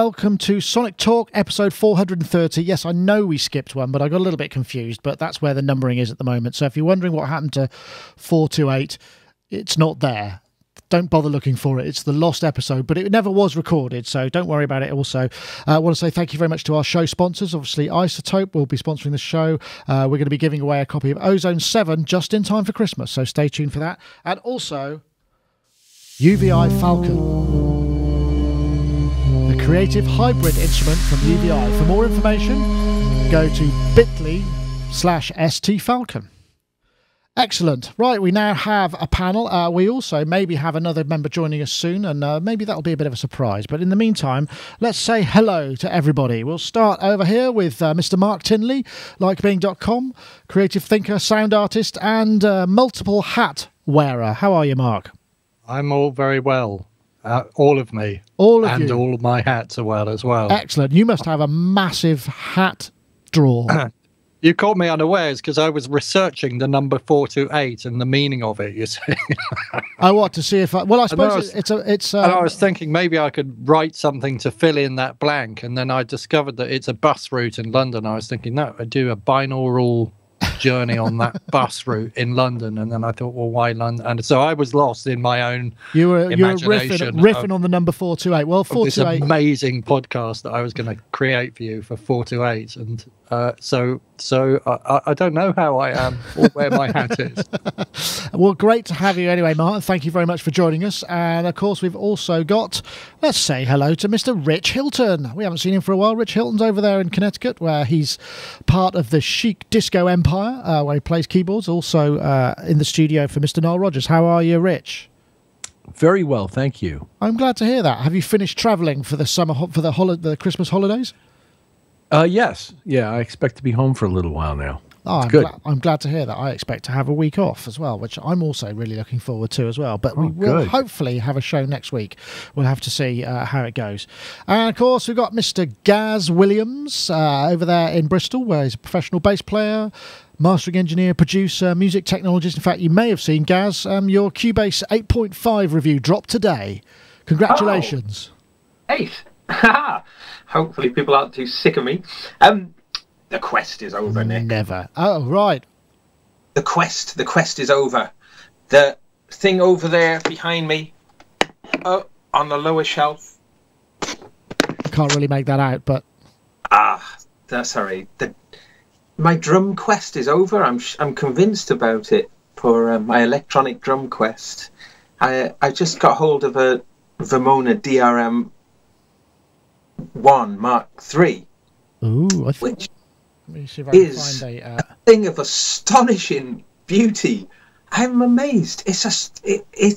welcome to Sonic Talk, episode 430. Yes, I know we skipped one, but I got a little bit confused, but that's where the numbering is at the moment. So if you're wondering what happened to 428, it's not there. Don't bother looking for it. It's the lost episode, but it never was recorded, so don't worry about it. Also, I want to say thank you very much to our show sponsors. Obviously, Isotope will be sponsoring the show. We're going to be giving away a copy of Ozone 7 just in time for Christmas, so stay tuned for that. And also, UVI Falcon, the creative hybrid instrument from UVI. For more information, go to bit.ly/STFalcon. Excellent. Right, we now have a panel. We also maybe have another member joining us soon, and maybe that'll be a bit of a surprise. But in the meantime, let's say hello to everybody. We'll start over here with Mr. Mark Tinley, likebeing.com, creative thinker, sound artist, and multiple hat wearer. How are you, Mark? I'm all very well. All of me. All of you. And all of my hats are well as well. Excellent. You must have a massive hat drawer. You caught me unawares because I was researching the number 428 and the meaning of it, you see. I want to see if I... Well, I suppose it's... And I was thinking maybe I could write something to fill in that blank, and then I discovered that it's a bus route in London. I was thinking, no, I'd do a binaural journey on that bus route in London, and then I thought, well, why London? And so I was lost in my own imagination. riffing on the number 428. Well, 428... This amazing podcast that I was going to create for you for 428, and so I don't know how I am or where my hat is. Well, great to have you anyway, Martin. Thank you very much for joining us. And of course, we've also got, let's say hello to Mr. Rich Hilton. We haven't seen him for a while. Rich Hilton's over there in Connecticut, where he's part of the chic disco empire, where he plays keyboards. Also in the studio for Mr. Noel Rogers. How are you, Rich? Very well, thank you. I'm glad to hear that. Have you finished travelling for the the Christmas holidays? Yes. Yeah, I expect to be home for a little while now. Oh, good. I'm glad to hear that. I expect to have a week off as well, which I'm also really looking forward to as well. But we will hopefully have a show next week. We'll have to see how it goes. And, of course, we've got Mr. Gaz Williams over there in Bristol, where he's a professional bass player, mastering engineer, producer, music technologist. In fact, you may have seen, Gaz, your Cubase 8.5 review dropped today. Congratulations. Oh, 8. Hopefully people aren't too sick of me. The quest is over, Nick. Never. Oh, right. The quest is over. The thing over there behind me, on the lower shelf. Can't really make that out, but... Sorry. My drum quest is over. I'm convinced about it for my electronic drum quest. I just got hold of a Vermona DRM 1 Mark III, which is a thing of astonishing beauty. I'm amazed. It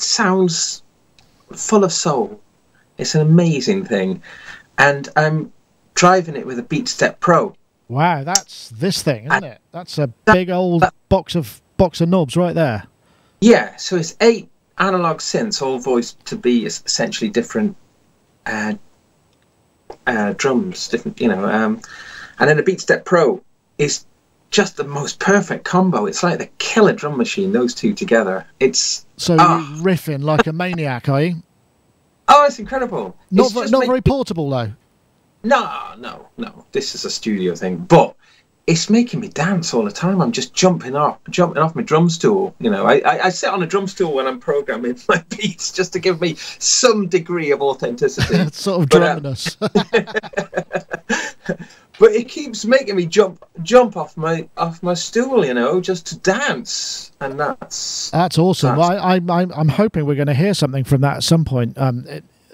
sounds full of soul. It's an amazing thing, and I'm driving it with a BeatStep Pro. Wow, that's this thing, isn't it? That's a big old box of knobs right there. Yeah, so it's 8 analog synths, all voiced to be essentially different drums, different, and then the BeatStep Pro is just the most perfect combo. It's like the killer drum machine, those two together. It's so you're riffing like a maniac, are you? Oh, it's incredible. Not very portable though. No. This is a studio thing, but it's making me dance all the time. I'm just jumping off my drum stool. I sit on a drum stool when I'm programming my beats just to give me some degree of authenticity. Sort of drumminess. But it keeps making me jump off my stool, just to dance, and that's awesome. I'm hoping we're going to hear something from that at some point,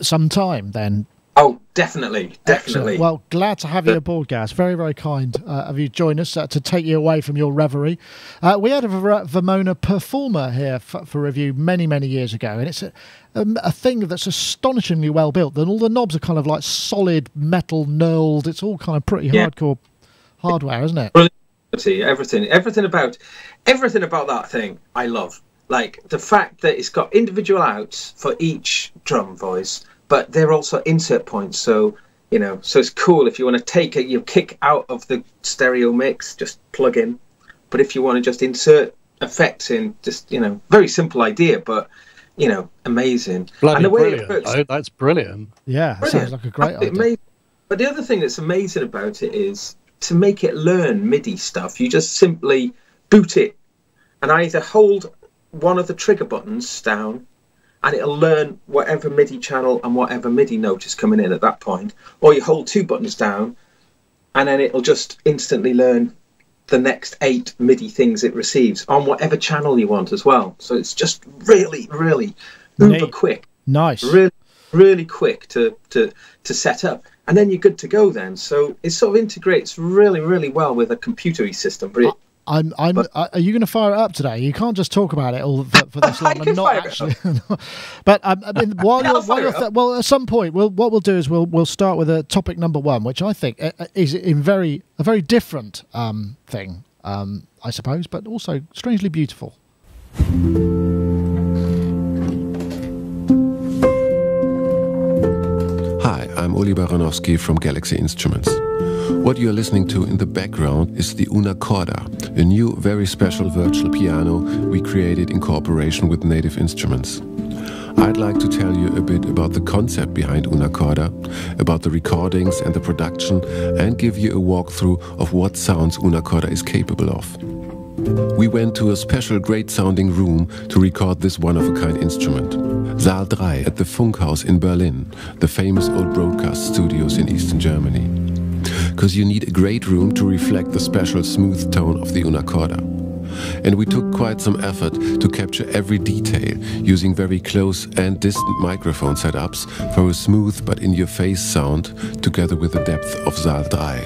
sometime then. Oh, definitely. Excellent. Well, glad to have you aboard, Gaz. Very, very kind of you to join us to take you away from your reverie. We had a Vermona Performer here for review many, many years ago, and it's a thing that's astonishingly well built. And all the knobs are kind of like solid metal knurled. It's all kind of pretty hardcore hardware, isn't it? Everything about that thing I love. Like the fact that it's got individual outs for each drum voice, but they're also insert points, so so it's cool if you want to take your kick out of the stereo mix, just plug in. But if you want to just insert effects in, just very simple idea, but amazing. Bloody and the way brilliant. That's brilliant. Yeah, brilliant. Sounds like a great idea. But the other thing that's amazing about it is to make it learn MIDI stuff, you just simply boot it and either hold one of the trigger buttons down and it'll learn whatever MIDI channel and whatever MIDI note is coming in at that point, or you hold 2 buttons down and then it'll just instantly learn the next 8 MIDI things it receives on whatever channel you want as well. So it's just really, really uber quick. Nice. Really, really quick to set up. And then you're good to go then. So it sort of integrates really, really well with a computery system. But are you going to fire it up today? You can't just talk about it all for this long and not actually. But I mean, well, at some point, what we'll do is we'll start with a topic number 1, which I think is a very different thing, I suppose, but also strangely beautiful. Hi, I'm Uli Baranowski from Galaxy Instruments. What you're listening to in the background is the Una Corda, a new, very special virtual piano we created in cooperation with Native Instruments. I'd like to tell you a bit about the concept behind Una Corda, about the recordings and the production, and give you a walkthrough of what sounds Una Corda is capable of. We went to a special great-sounding room to record this one-of-a-kind instrument. Saal 3 at the Funkhaus in Berlin, the famous old broadcast studios in Eastern Germany. Because you need a great room to reflect the special smooth tone of the Una Corda. And we took quite some effort to capture every detail, using very close and distant microphone setups for a smooth but in-your-face sound, together with the depth of Saal 3.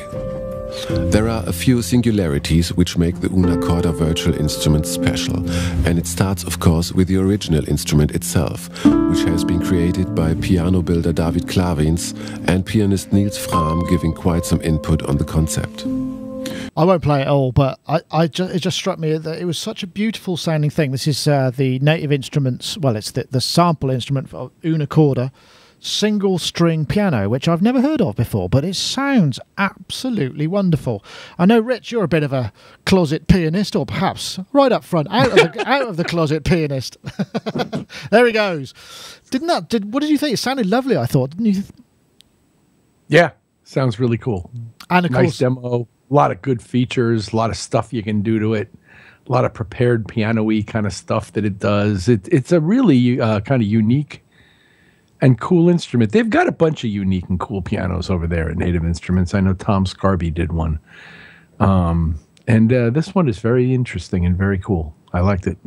There are a few singularities which make the Una Corda virtual instrument special, and it starts of course with the original instrument itself, which has been created by piano builder David Klavins and pianist Niels Frahm, giving quite some input on the concept. I won't play it all, but it just struck me that it was such a beautiful sounding thing. This is the Native Instruments, well, it's the sample instrument for Una Corda, single string piano, which I've never heard of before, but it sounds absolutely wonderful. I know, Rich, you're a bit of a closet pianist, or perhaps right up front, out of the closet pianist. There he goes. What did you think? It sounded lovely, I thought, didn't you? Yeah, sounds really cool. And of nice course, demo, a lot of good features, a lot of stuff you can do to it, a lot of prepared piano-y kind of stuff that it does. It's a really kind of unique and cool instrument. They've got a bunch of unique and cool pianos over there at Native Instruments. I know Tom Scarby did one. And this one is very interesting and very cool. I liked it.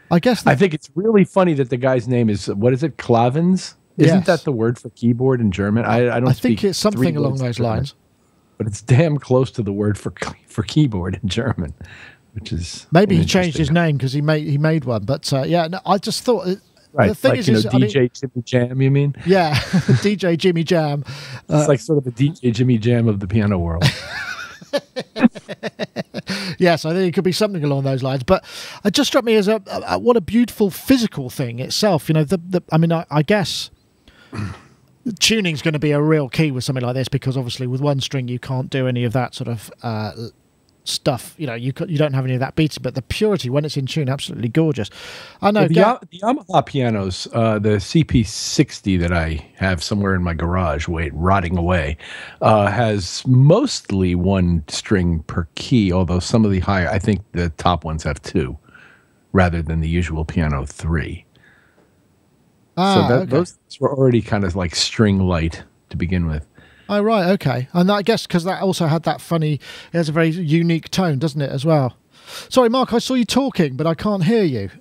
I think it's really funny that the guy's name is, what is it, Klavins? Isn't that the word for keyboard in German? I think it's something along those lines. But it's damn close to the word for keyboard in German, which is maybe he changed his name because he made one. But I just thought. Right, the thing like, DJ Jimmy Jam, you mean? Yeah, DJ Jimmy Jam. It's like sort of a DJ Jimmy Jam of the piano world. Yes, I think it could be something along those lines. But it just struck me as what a beautiful physical thing itself. You know, I guess tuning's going to be a real key with something like this, because obviously with one string you can't do any of that sort of stuff. You know, you don't have any of that beating, but the purity when it's in tune, absolutely gorgeous. I know the Yamaha pianos, the CP60 that I have somewhere in my garage, rotting away, has mostly 1 string per key, although some of the higher, I think the top ones have 2 rather than the usual piano 3. Those were already kind of like string light to begin with. Oh, right, okay. And I guess because that also had that funny, it has a very unique tone, doesn't it, as well? Sorry, Mark, I saw you talking, but I can't hear you.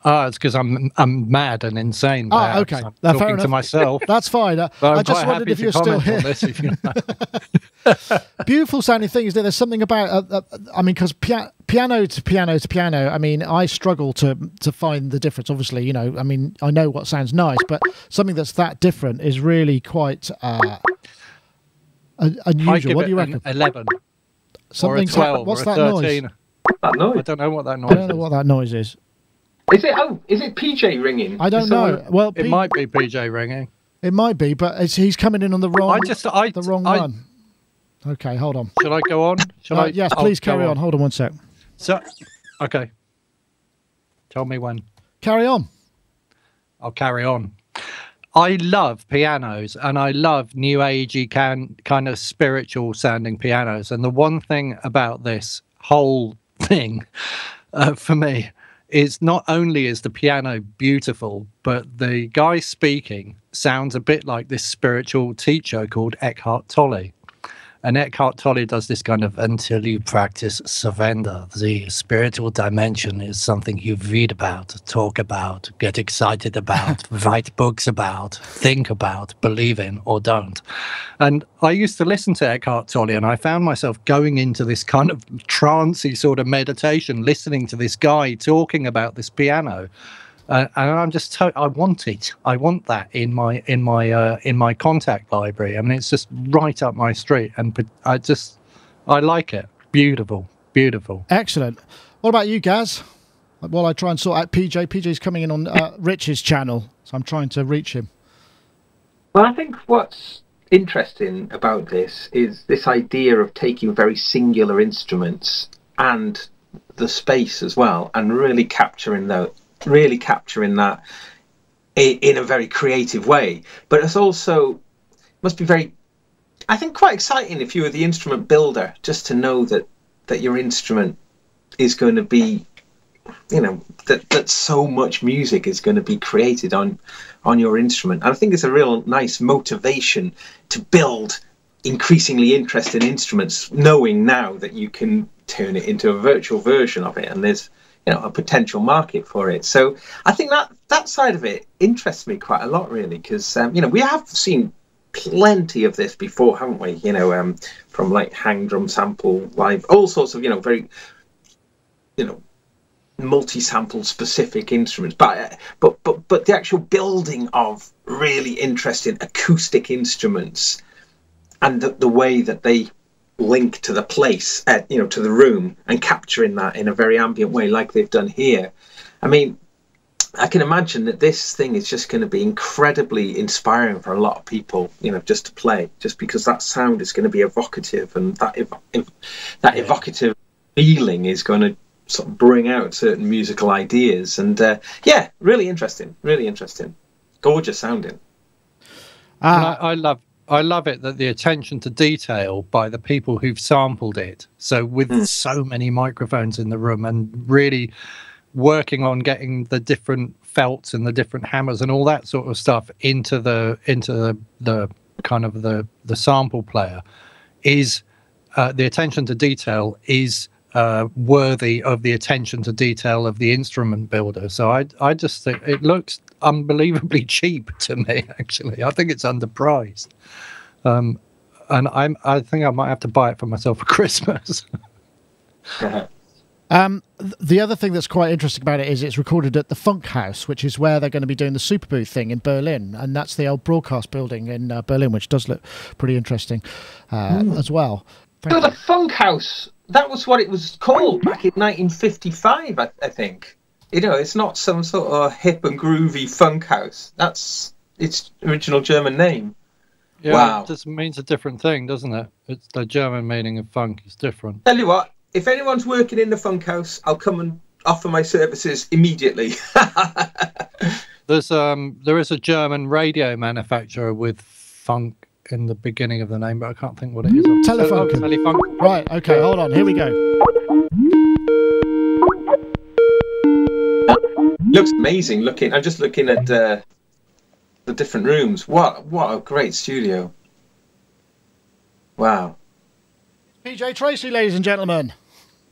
It's because I'm mad and insane. Oh, okay. I'm talking to myself. That's fine. I just wondered if you're still here. Beautiful sounding thing is that there's something about, because piano to piano to piano, I struggle to find the difference, obviously. You know, I know what sounds nice, but something that's that different is really quite unusual. What do you reckon? 11. Something or a 12. What's or that 13. noise? That noise? I don't know what that noise is. I don't know what that noise is. Is it PJ ringing? I don't know. Well, it might be PJ ringing. It might be, but he's coming in on the wrong one. Okay, hold on. Shall I go on? Yes, please carry on. Hold on one sec. So, okay. Tell me when. Carry on. I'll carry on. I love pianos, and I love new agey kind of spiritual sounding pianos. And the one thing about this whole thing for me is not only is the piano beautiful, but the guy speaking sounds a bit like this spiritual teacher called Eckhart Tolle. And Eckhart Tolle does this kind of, until you practice surrender, the spiritual dimension is something you read about, talk about, get excited about, write books about, think about, believe in, or don't. And I used to listen to Eckhart Tolle, and I found myself going into this kind of trancey sort of meditation, listening to this guy talking about this piano. And I'm just I want it. I want that in my contact library. I mean, it's just right up my street, and I like it. Beautiful, beautiful. Excellent. What about you, Gaz? While I try and sort out PJ. PJ's coming in on Rich's channel, so I'm trying to reach him. Well, I think what's interesting about this is this idea of taking very singular instruments and the space as well, and really capturing that in a very creative way. But it's also must be very, I think, quite exciting if you were the instrument builder, just to know that your instrument is going to be, you know, that so much music is going to be created on your instrument. And I think it's a real nice motivation to build increasingly interesting instruments, knowing now that you can turn it into a virtual version of it, and there's, you know, a potential market for it. So I think that side of it interests me quite a lot, really, because you know, we have seen plenty of this before, haven't we? You know, from like hang drum sample, live, all sorts of, you know, very, you know, multi-sample specific instruments, but the actual building of really interesting acoustic instruments and the way that they link to the place, you know, to the room, and capturing that in a very ambient way like they've done here. I mean, I can imagine that this thing is just going to be incredibly inspiring for a lot of people, you know, just to play, just because that sound is going to be evocative, and that evocative feeling is going to sort of bring out certain musical ideas. And yeah, really interesting, gorgeous sounding. I love it that the attention to detail by the people who've sampled it. So with so many microphones in the room, and really working on getting the different felts and the different hammers and all that sort of stuff into the kind of the sample player, is the attention to detail is worthy of the attention to detail of the instrument builder. So I just think it looks unbelievably cheap to me. Actually, I think it's underpriced, and I think I might have to buy it for myself for Christmas. The other thing that's quite interesting about it is it's recorded at the Funk House, which is where they're going to be doing the Super Booth thing in Berlin, and that's the old broadcast building in Berlin, which does look pretty interesting as well. So the Funk House, that was what it was called back in 1955, I think. You know, it's not some sort of hip and groovy funk house. That's its original German name. Yeah, wow. It just means a different thing, doesn't it? It's the German meaning of funk is different. Tell you what, if anyone's working in the funk house, I'll come and offer my services immediately. There is a German radio manufacturer with funk in the beginning of the name, but I can't think what it is. Telefunken. Right, okay, hold on, here we go. Looks amazing looking. I'm just looking at the different rooms. What a great studio. Wow. PJ Tracy, ladies and gentlemen.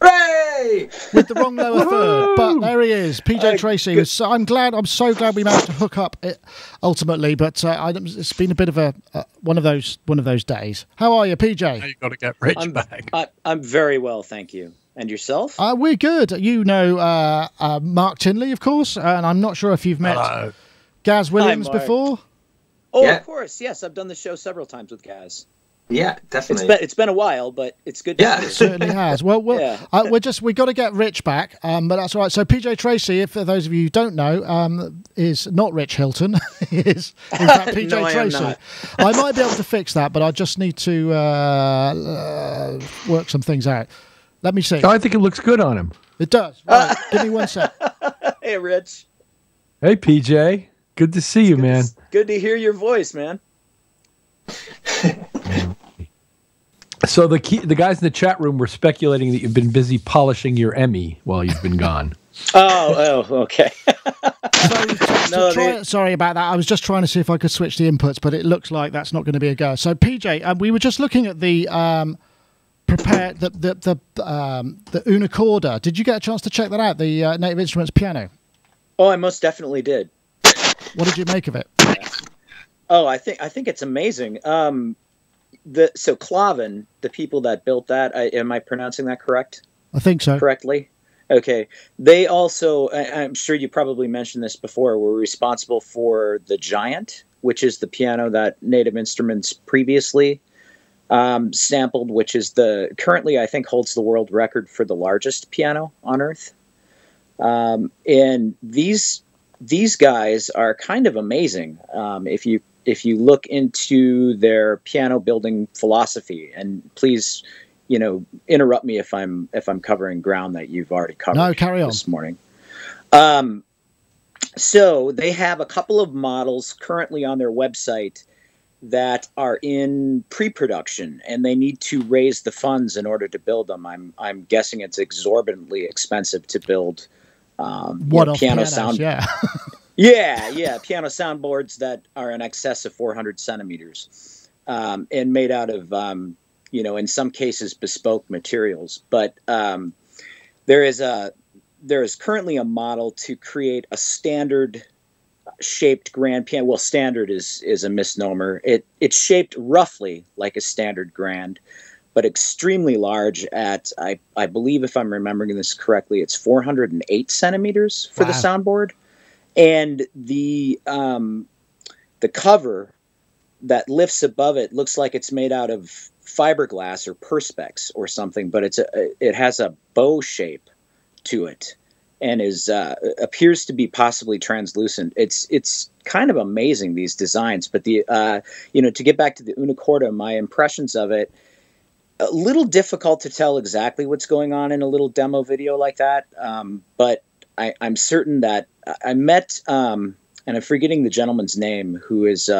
Hooray! With the wrong lower third, but there he is, PJ Tracy. I'm so glad we managed to hook up ultimately, but it's been a bit of one of those days. How are you, PJ? Now you've got to get Rich back. I'm very well, thank you. And yourself? We're good. You know Mark Tinley, of course, and I'm not sure if you've met Gaz Williams before. Oh, yeah. Of course, yes. I've done the show several times with Gaz. Yeah, definitely. It's been a while, but it's good to see. It certainly has. Well, yeah. we got to get Rich back, but that's all right. So PJ Tracy, for those of you who don't know, is not Rich Hilton. is in fact PJ No, Tracy. I might be able to fix that, but I just need to work some things out. Let me see. I think it looks good on him. It does. Right, give me one sec. Hey, Rich. Hey, PJ. Good to see you, man. Good to hear your voice, man. So the guys in the chat room were speculating that you've been busy polishing your Emmy while you've been gone. Oh, okay. Sorry about that. I was just trying to see if I could switch the inputs, but it looks like that's not going to be a go. So, PJ, we were just looking at the the Unicorda. Did you get a chance to check that out? The Native Instruments piano. Oh, I most definitely did. What did you make of it? Oh, I think it's amazing. So Clavin, the people that built that, am I pronouncing that correct? I think so. Correctly? Okay. They also, I'm sure you probably mentioned this before, were responsible for the Giant, which is the piano that Native Instruments previously sampled, which is currently I think holds the world record for the largest piano on Earth. And these guys are kind of amazing. If you look into their piano building philosophy, and please, interrupt me if I'm covering ground that you've already covered. No, carry on. This morning. So they have a couple of models currently on their website that are in pre-production, and they need to raise the funds in order to build them. I'm guessing it's exorbitantly expensive to build piano sound. Yeah. Yeah, piano soundboards that are in excess of 400 centimeters, and made out of, in some cases bespoke materials. But there is currently a model to create a standard shaped grand piano. Well, standard is a misnomer. It's shaped roughly like a standard grand, but extremely large at, I believe, if I'm remembering this correctly, it's 408 centimeters for the soundboard. And the cover that lifts above it looks like it's made out of fiberglass or perspex or something, but it has a bow shape to it, and appears to be possibly translucent. It's kind of amazing, these designs. But to get back to the Unicorda, my impressions of it, a little difficult to tell exactly what's going on in a little demo video like that, but I'm certain that I met, and I'm forgetting the gentleman's name, who is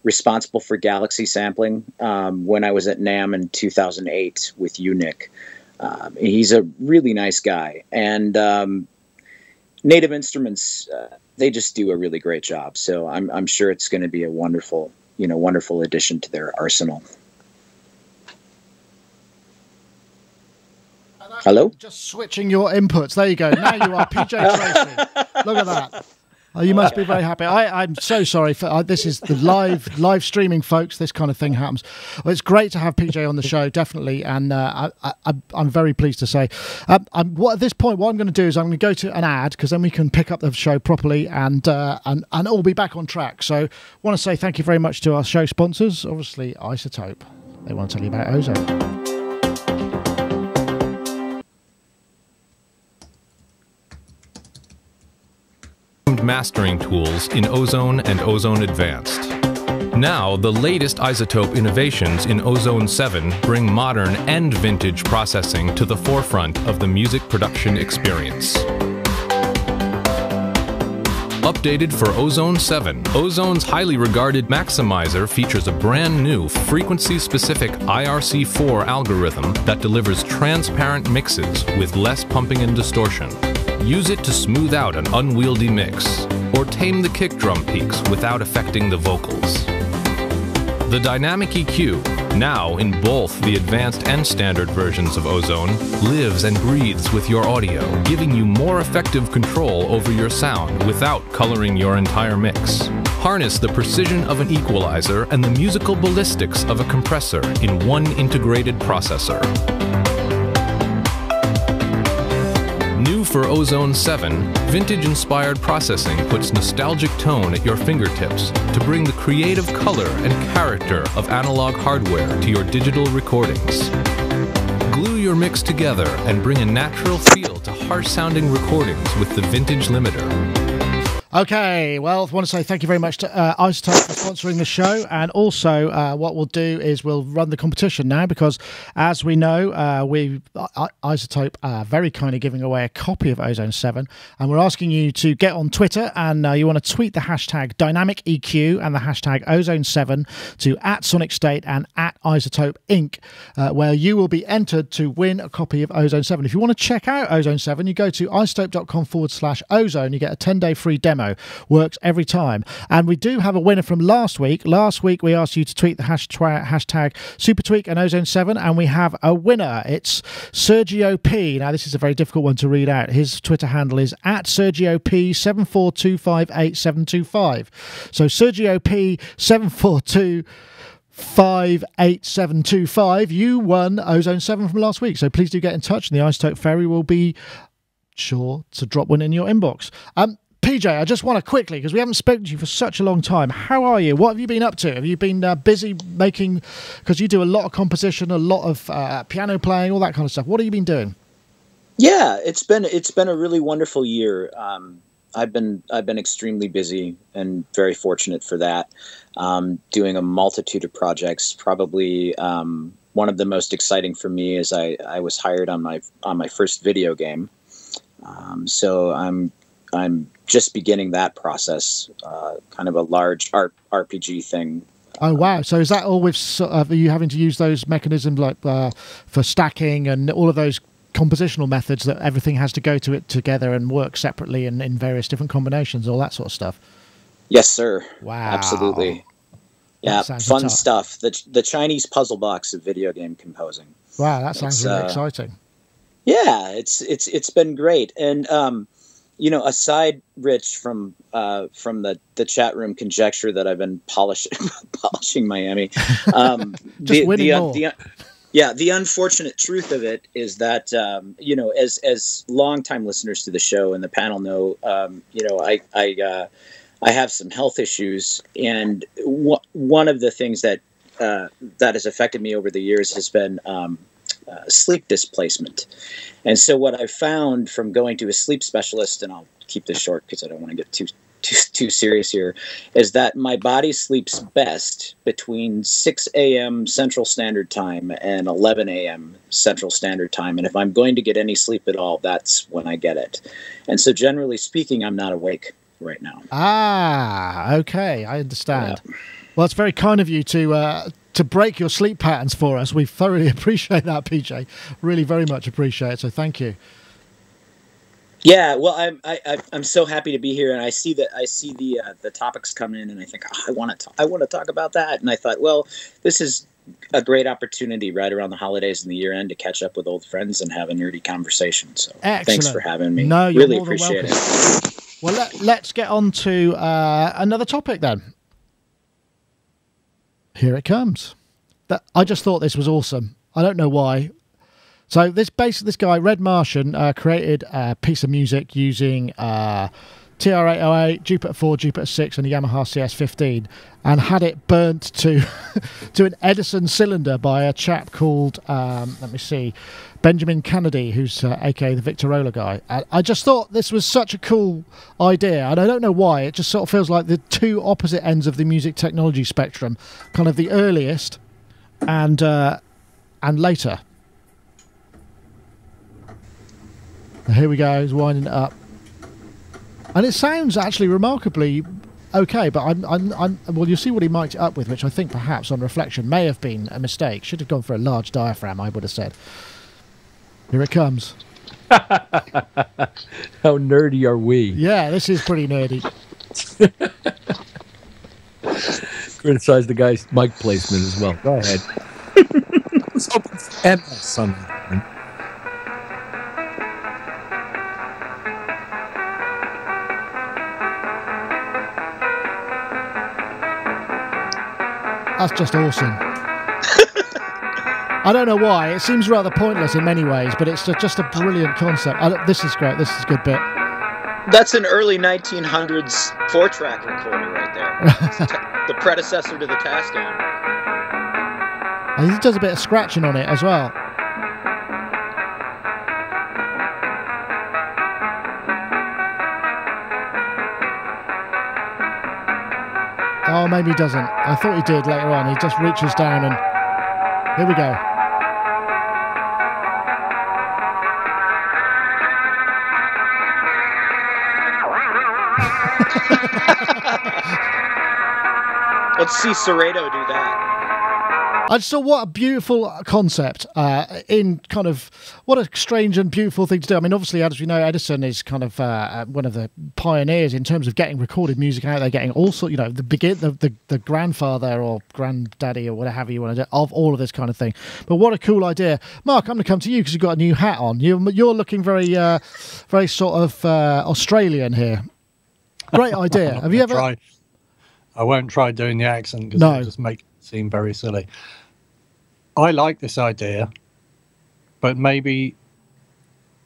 responsible for Galaxy sampling when I was at NAMM in 2008 with UNIC. He's a really nice guy. And Native Instruments, they just do a really great job. So I'm sure it's going to be a wonderful addition to their arsenal. Hello? Just switching your inputs. There you go. Now you are PJ Tracy. Look at that. Oh, you must be very happy. I'm so sorry. This is the live streaming, folks. This kind of thing happens. Well, it's great to have PJ on the show, definitely. And I'm very pleased to say. At this point, what I'm going to do is I'm going to go to an ad, because then we can pick up the show properly and all be back on track. So I want to say thank you very much to our show sponsors. Obviously, Isotope. They want to tell you about ozone. Mastering tools in Ozone and Ozone Advanced. Now, the latest isotope innovations in Ozone 7 bring modern and vintage processing to the forefront of the music production experience. Updated for Ozone 7, Ozone's highly regarded maximizer features a brand new frequency-specific IRC4 algorithm that delivers transparent mixes with less pumping and distortion. Use it to smooth out an unwieldy mix, or tame the kick drum peaks without affecting the vocals. The dynamic EQ, now in both the advanced and standard versions of Ozone, lives and breathes with your audio, giving you more effective control over your sound without coloring your entire mix. Harness the precision of an equalizer and the musical ballistics of a compressor in one integrated processor. New for Ozone 7, vintage-inspired processing puts nostalgic tone at your fingertips to bring the creative color and character of analog hardware to your digital recordings. Glue your mix together and bring a natural feel to harsh-sounding recordings with the vintage limiter. Okay, well, I want to say thank you very much to Isotope for sponsoring the show, and also what we'll do is we'll run the competition now, because as we know, Isotope are very kindly giving away a copy of Ozone 7, and we're asking you to get on Twitter, and you want to tweet the hashtag DynamicEQ and the hashtag Ozone 7 to @SonicState and @Isotope Inc., where you will be entered to win a copy of Ozone 7. If you want to check out Ozone 7, you go to isotope.com/ozone. You get a 10-day free demo. Works every time. And we do have a winner from last week. Last week we asked you to tweet the hashtag SuperTweak and Ozone 7, and we have a winner. It's Sergio P. Now this is a very difficult one to read out. His Twitter handle is @SergioP7425875. So Sergio P 7425875, you won Ozone 7 from last week. So please do get in touch, and the Isotope Fairy will be sure to drop one in your inbox. PJ, I just want to quickly, because we haven't spoken to you for such a long time. How are you? What have you been up to? Have you been busy making, because you do a lot of composition, a lot of piano playing, all that kind of stuff. What have you been doing? Yeah, it's been a really wonderful year. I've been extremely busy and very fortunate for that. Doing a multitude of projects. Probably one of the most exciting for me is I was hired on my first video game. So I'm just beginning that process, kind of a large RPG thing. Oh, wow. So is that all with, are you having to use those mechanisms like for stacking and all of those compositional methods that everything has to go to it together and work separately and in various different combinations, all that sort of stuff? Yes, sir. Wow. Absolutely. Yeah, fun stuff. The Chinese puzzle box of video game composing. Wow, that sounds really exciting. Yeah, it's been great. And aside, Rich, from the chat room conjecture that I've been polishing Miami, the unfortunate truth of it is that as longtime listeners to the show and the panel know, I have some health issues, and one of the things that has affected me over the years has been sleep displacement. And so what I've found from going to a sleep specialist, and I'll keep this short because I don't want to get too serious here, is that my body sleeps best between 6 a.m. Central Standard Time and 11 a.m. Central Standard Time. And if I'm going to get any sleep at all, that's when I get it. And so generally speaking, I'm not awake right now. Ah, okay. I understand. Yeah. Well, it's very kind of you to break your sleep patterns for us. We thoroughly appreciate that, PJ. Really very much appreciate it. So thank you. Yeah, well, I'm so happy to be here, and I see the topics come in, and I think I want to talk about that. And I thought, well, this is a great opportunity right around the holidays and the year end to catch up with old friends and have a nerdy conversation. So Thanks for having me. No, you're really more than appreciate welcome. it. Well, let's get on to another topic then. Here it comes. I just thought this was awesome. I don't know why. So this guy, Red Martian, created a piece of music using TR-808, Jupiter 4, Jupiter 6, and a Yamaha CS15, and had it burnt to an Edison cylinder by a chap called, Benjamin Kennedy, who's aka the Victorola guy. I just thought this was such a cool idea, and I don't know why. It just sort of feels like the two opposite ends of the music technology spectrum, kind of the earliest and later. Here we go. He's winding it up, and it sounds actually remarkably okay. But well, you'll see what he mic'd it up with, which I think perhaps on reflection may have been a mistake. Should have gone for a large diaphragm, I would have said. Here it comes. How nerdy are we? Yeah, this is pretty nerdy. Criticize the guy's mic placement as well. Go ahead. I was hoping for MS on that one. That's just awesome. I don't know why. It seems rather pointless in many ways, but it's just a brilliant concept. This is great. This is a good bit. That's an early 1900s 4-track recorder right there. The predecessor to the Tascam. And he does a bit of scratching on it as well. maybe he doesn't. I thought he did later on. He just reaches down and... Here we go. Let's see Serrato do that. I just thought, what a beautiful concept in kind of, what a strange and beautiful thing to do. I mean, obviously, as we know, Edison is kind of one of the pioneers in terms of getting recorded music out there, getting all sorts, you know, the grandfather or granddaddy or whatever you want to do of all of this kind of thing. But what a cool idea. Mark, I'm going to come to you because you've got a new hat on. You're looking very, very sort of Australian here. Great idea. Have you ever... I won't try doing the accent because it'll just make it seem very silly. I like this idea, but maybe,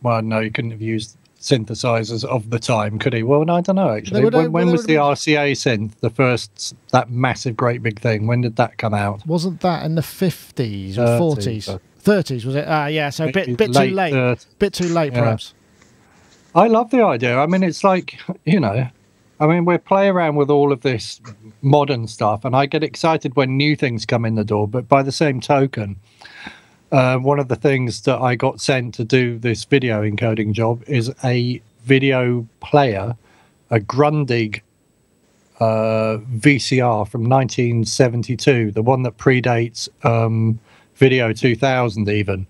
well, no, you couldn't have used synthesizers of the time, could he? Well, I don't know, actually. When was the RCA synth, the first, that massive, great big thing? When did that come out? Wasn't that in the 50s or 40s? 30s, was it? Yeah, so a bit too late. Bit too late, perhaps. I love the idea. I mean, it's like, you know, I mean, we play around with all of this modern stuff, and I get excited when new things come in the door. But by the same token, one of the things that I got sent to do this video encoding job is a video player, a Grundig VCR from 1972, the one that predates Video 2000 even.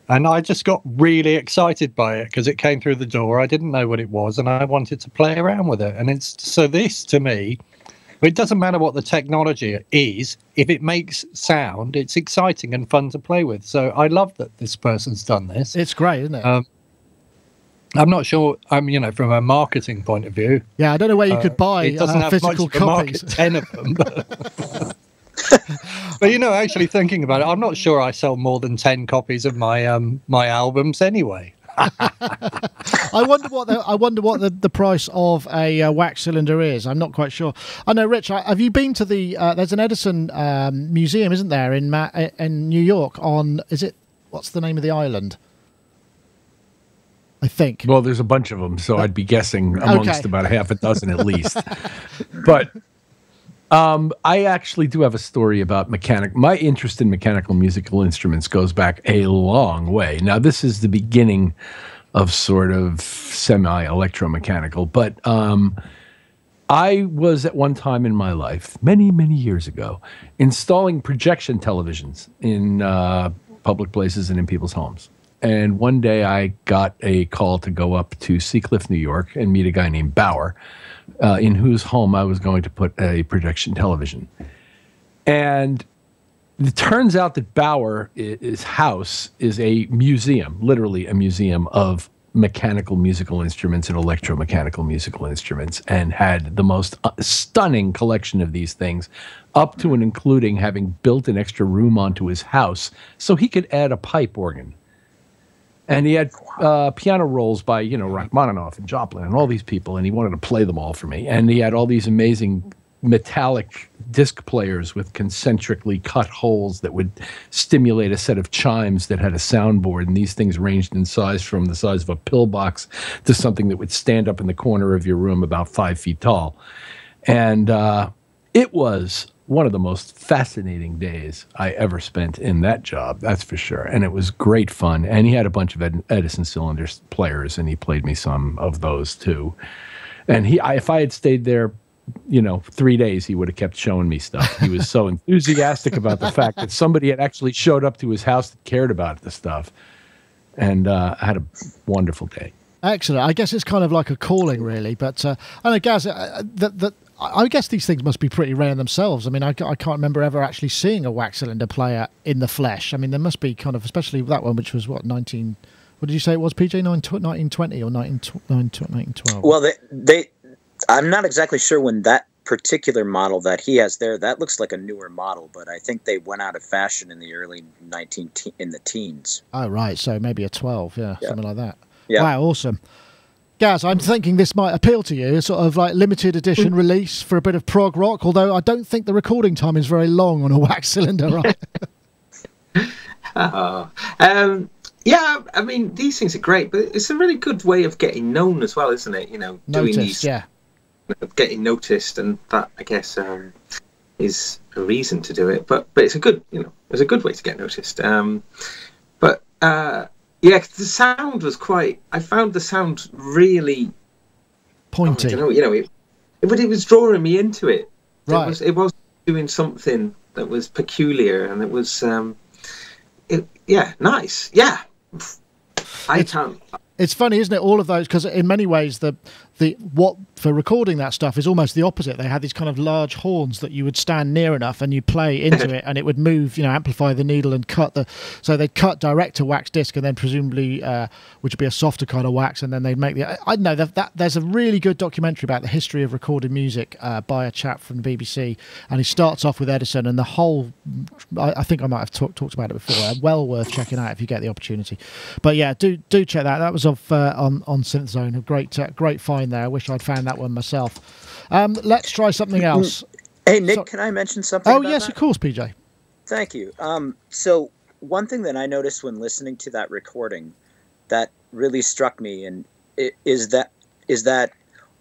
And I just got really excited by it because it came through the door. I didn't know what it was, and I wanted to play around with it. And it's so this, to me, it doesn't matter what the technology is. If it makes sound, it's exciting and fun to play with. So I love that this person's done this. It's great, isn't it? I'm not sure. You know, from a marketing point of view. Yeah, I don't know where you could buy it doesn't have physical much of a copies. Market, 10 of them. But you know, actually thinking about it, I'm not sure I sell more than 10 copies of my my albums anyway. I wonder what the price of a wax cylinder is. I'm not quite sure. I know, Rich. Have you been to the? There's an Edison museum, isn't there, in New York? What's the name of the island? I think. Well, there's a bunch of them, so I'd be guessing amongst about half a dozen at least. But I actually do have a story about my interest in mechanical musical instruments goes back a long way. Now, this is the beginning of sort of semi-electromechanical, but I was at one time in my life, many, many years ago, installing projection televisions in public places and in people's homes. And one day I got a call to go up to Seacliff, New York, and meet a guy named Bauer, in whose home I was going to put a projection television. And it turns out that Bauer's house is a museum, literally a museum of mechanical musical instruments and electromechanical musical instruments, and had the most stunning collection of these things, up to and including having built an extra room onto his house so he could add a pipe organ. And he had piano rolls by, you know, Rachmaninoff and Joplin and all these people, and he wanted to play them all for me. And he had all these amazing metallic disc players with concentrically cut holes that would stimulate a set of chimes that had a soundboard. And these things ranged in size from the size of a pillbox to something that would stand up in the corner of your room about 5 feet tall. And it was one of the most fascinating days I ever spent in that job, that's for sure. And it was great fun. And he had a bunch of Edison cylinder players, and he played me some of those too. And if I had stayed there, you know, 3 days, he would have kept showing me stuff. He was so enthusiastic about the fact that somebody had actually showed up to his house that cared about the stuff. And I had a wonderful day. Excellent. I guess it's kind of like a calling, really. But I know, Gaz, I guess these things must be pretty rare in themselves. I mean, I can't remember ever actually seeing a wax cylinder player in the flesh. I mean, there must be kind of, especially that one, which was, what did you say it was, PJ? 1920 or 1912? Well, I'm not exactly sure when that particular model that he has there, that looks like a newer model, but I think they went out of fashion in the early in the teens. Oh, right. So maybe a 12, yeah. Something like that. Yeah. Wow, awesome. Gaz, I'm thinking this might appeal to you, sort of like limited edition release for a bit of prog rock, although I don't think the recording time is very long on a wax cylinder, right? Yeah, I mean, these things are great, but it's a really good way of getting known as well, isn't it? You know, doing these, yeah. Getting noticed, and that, I guess, is a reason to do it, but it's a good, it's a good way to get noticed. Yeah, the sound was I found the sound really pointy. I don't know, but it was drawing me into it. Right. It was doing something that was peculiar, and it was, nice. Yeah. It's funny, isn't it? All of those, because in many ways, what for recording that stuff is almost the opposite. They had these kind of large horns that you would stand near enough and you play into it, and it would move, amplify the needle and so they'd cut direct to wax disc, and then presumably, which would be a softer kind of wax, and then they'd make I know that there's a really good documentary about the history of recorded music by a chap from the BBC, and he starts off with Edison, and the whole, I think I might have talked about it before. Well worth checking out if you get the opportunity. But yeah, do check that. That was on Synth Zone. A great find there. I wish I'd found that one myself. Let's try something else. Hey, Nick, can I mention something? Oh, yes, of course, PJ. Thank you. So one thing that I noticed when listening to that recording that really struck me is that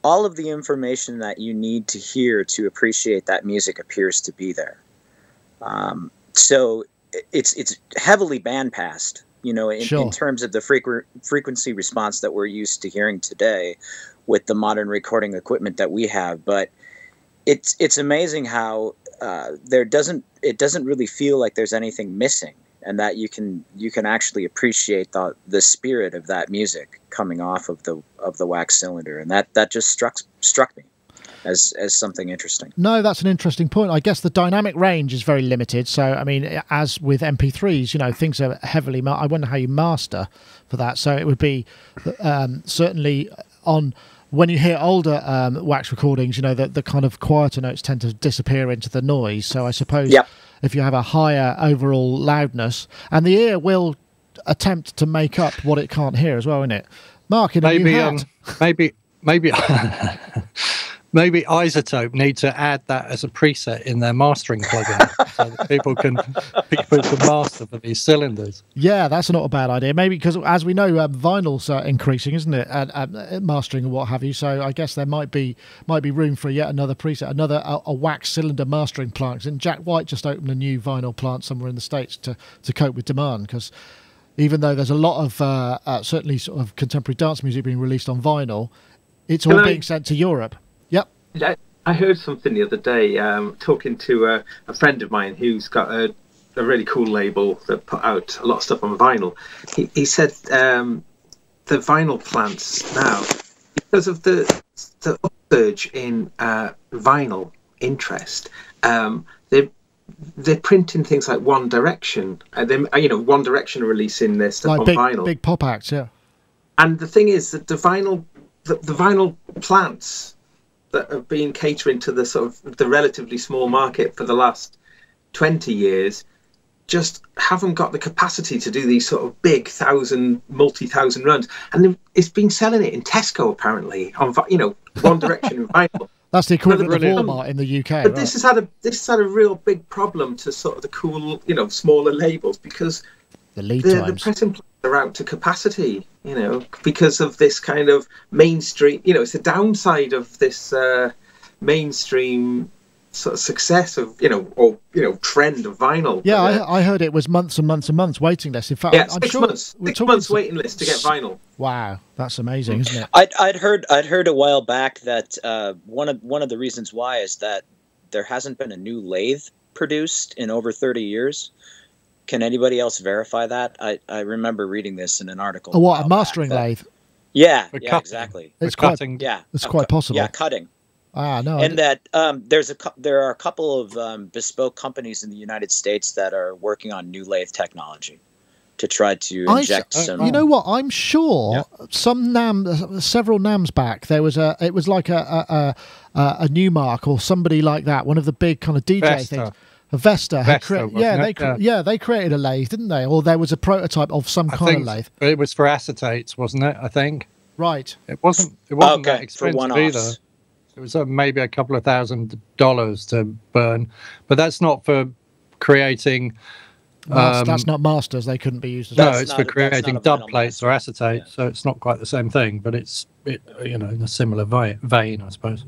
all of the information that you need to hear to appreciate that music appears to be there. So it's heavily bandpassed, in terms of the frequency response that we're used to hearing today with the modern recording equipment that we have. But it's amazing how it doesn't really feel like there's anything missing, and that you can actually appreciate the spirit of that music coming off of the wax cylinder, and that just struck me as something interesting. No, that's an interesting point. I guess the dynamic range is very limited. So, I mean, as with MP3s, things are heavily... I wonder how you master for that. So it would be certainly on... When you hear older wax recordings, the kind of quieter notes tend to disappear into the noise. So I suppose if you have a higher overall loudness, and the ear will attempt to make up what it can't hear as well, isn't it? Mark, in a new hat. Maybe Isotope need to add that as a preset in their mastering plugin, so that people can master for these cylinders. Yeah, that's not a bad idea. Maybe because, as we know, vinyl's increasing, isn't it? Mastering and what have you. So I guess there might be room for yet another preset, a wax cylinder mastering plant. And Jack White just opened a new vinyl plant somewhere in the States to cope with demand, because even though there's a lot of certainly sort of contemporary dance music being released on vinyl, it's all being sent to Europe. Yep. I heard something the other day, talking to a friend of mine who's got a really cool label that put out a lot of stuff on vinyl. He said the vinyl plants now, because of the upsurge in vinyl interest, they're printing things like One Direction. One Direction are releasing their stuff on vinyl. Big pop acts, yeah. And the thing is that the vinyl plants that have been catering to the sort of the relatively small market for the last 20 years just haven't got the capacity to do these sort of big multi-thousand runs. And it's been selling it in Tesco, apparently, on One Direction and vinyl. That's the equivalent of Walmart in the UK. But right? this has had a real big problem to sort of the cool, smaller labels, because the lead times. The pressing plants are out to capacity, because of this kind of mainstream. It's the downside of this mainstream sort of success of trend of vinyl. Yeah, I heard it was months and months and months waiting list. In fact, I'm sure months waiting list to get vinyl. Wow, that's amazing, isn't it? I'd heard a while back that one of the reasons why is that there hasn't been a new lathe produced in over 30 years. Can anybody else verify that? I remember reading this in an article. A mastering lathe? Yeah, exactly. It's cutting. It's quite possible. Yeah, cutting. No. And that there are a couple of bespoke companies in the United States that are working on new lathe technology to try to inject some. You know what? I'm sure several NAMs back there was it was like a Newmark or somebody like that, one of the big kind of DJ things. Vesta they created a lathe, didn't they? Or there was a prototype of some kind of lathe. But it was for acetates, wasn't it? I think. Right. It wasn't that expensive either. It was maybe a couple of $1,000s to burn, but that's not for creating. That's not masters. They couldn't be used as no, it's for creating dub plates or acetate. Yeah. So it's not quite the same thing, but it's in a similar vein, I suppose.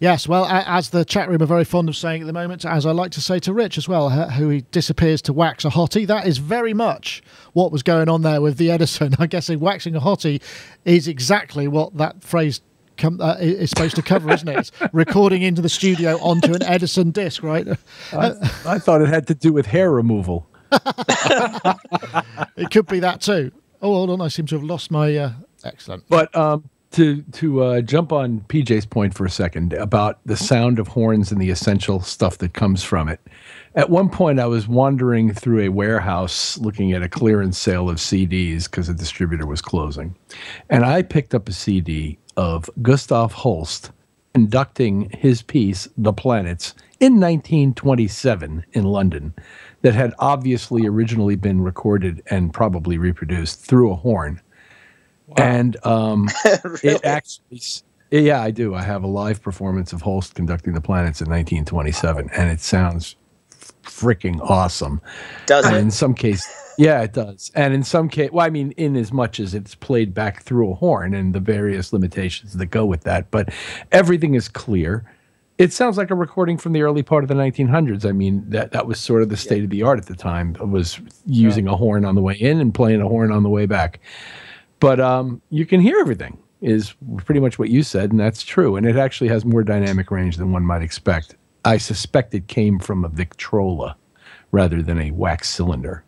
Yes, well, as the chat room are very fond of saying at the moment, as I like to say to Rich as well, who he disappears to wax a hottie, that is very much what was going on there with the Edison. I guess waxing a hottie is exactly what that phrase is supposed to cover, isn't it? It's recording into the studio onto an Edison disc, right? I thought it had to do with hair removal. It could be that too. Oh, hold on, I seem to have lost my... Excellent. But to jump on PJ's point for a second about the sound of horns and the essential stuff that comes from it. At one point, I was wandering through a warehouse looking at a clearance sale of CDs because a distributor was closing. And I picked up a CD of Gustav Holst conducting his piece, The Planets, in 1927 in London that had obviously originally been recorded and probably reproduced through a horn. Wow. And Really? It actually, yeah, I do. I have a live performance of Holst conducting The Planets in 1927, and it sounds freaking awesome. Does and it? In some cases, yeah, it does. And in some case, well, I mean, in as much as it's played back through a horn and the various limitations that go with that, but everything is clear. It sounds like a recording from the early part of the 1900s. I mean, that was sort of the state of the art at the time, was using a horn on the way in and playing a horn on the way back. But you can hear everything, is pretty much what you said, and that's true. And it actually has more dynamic range than one might expect. I suspect it came from a Victrola rather than a wax cylinder.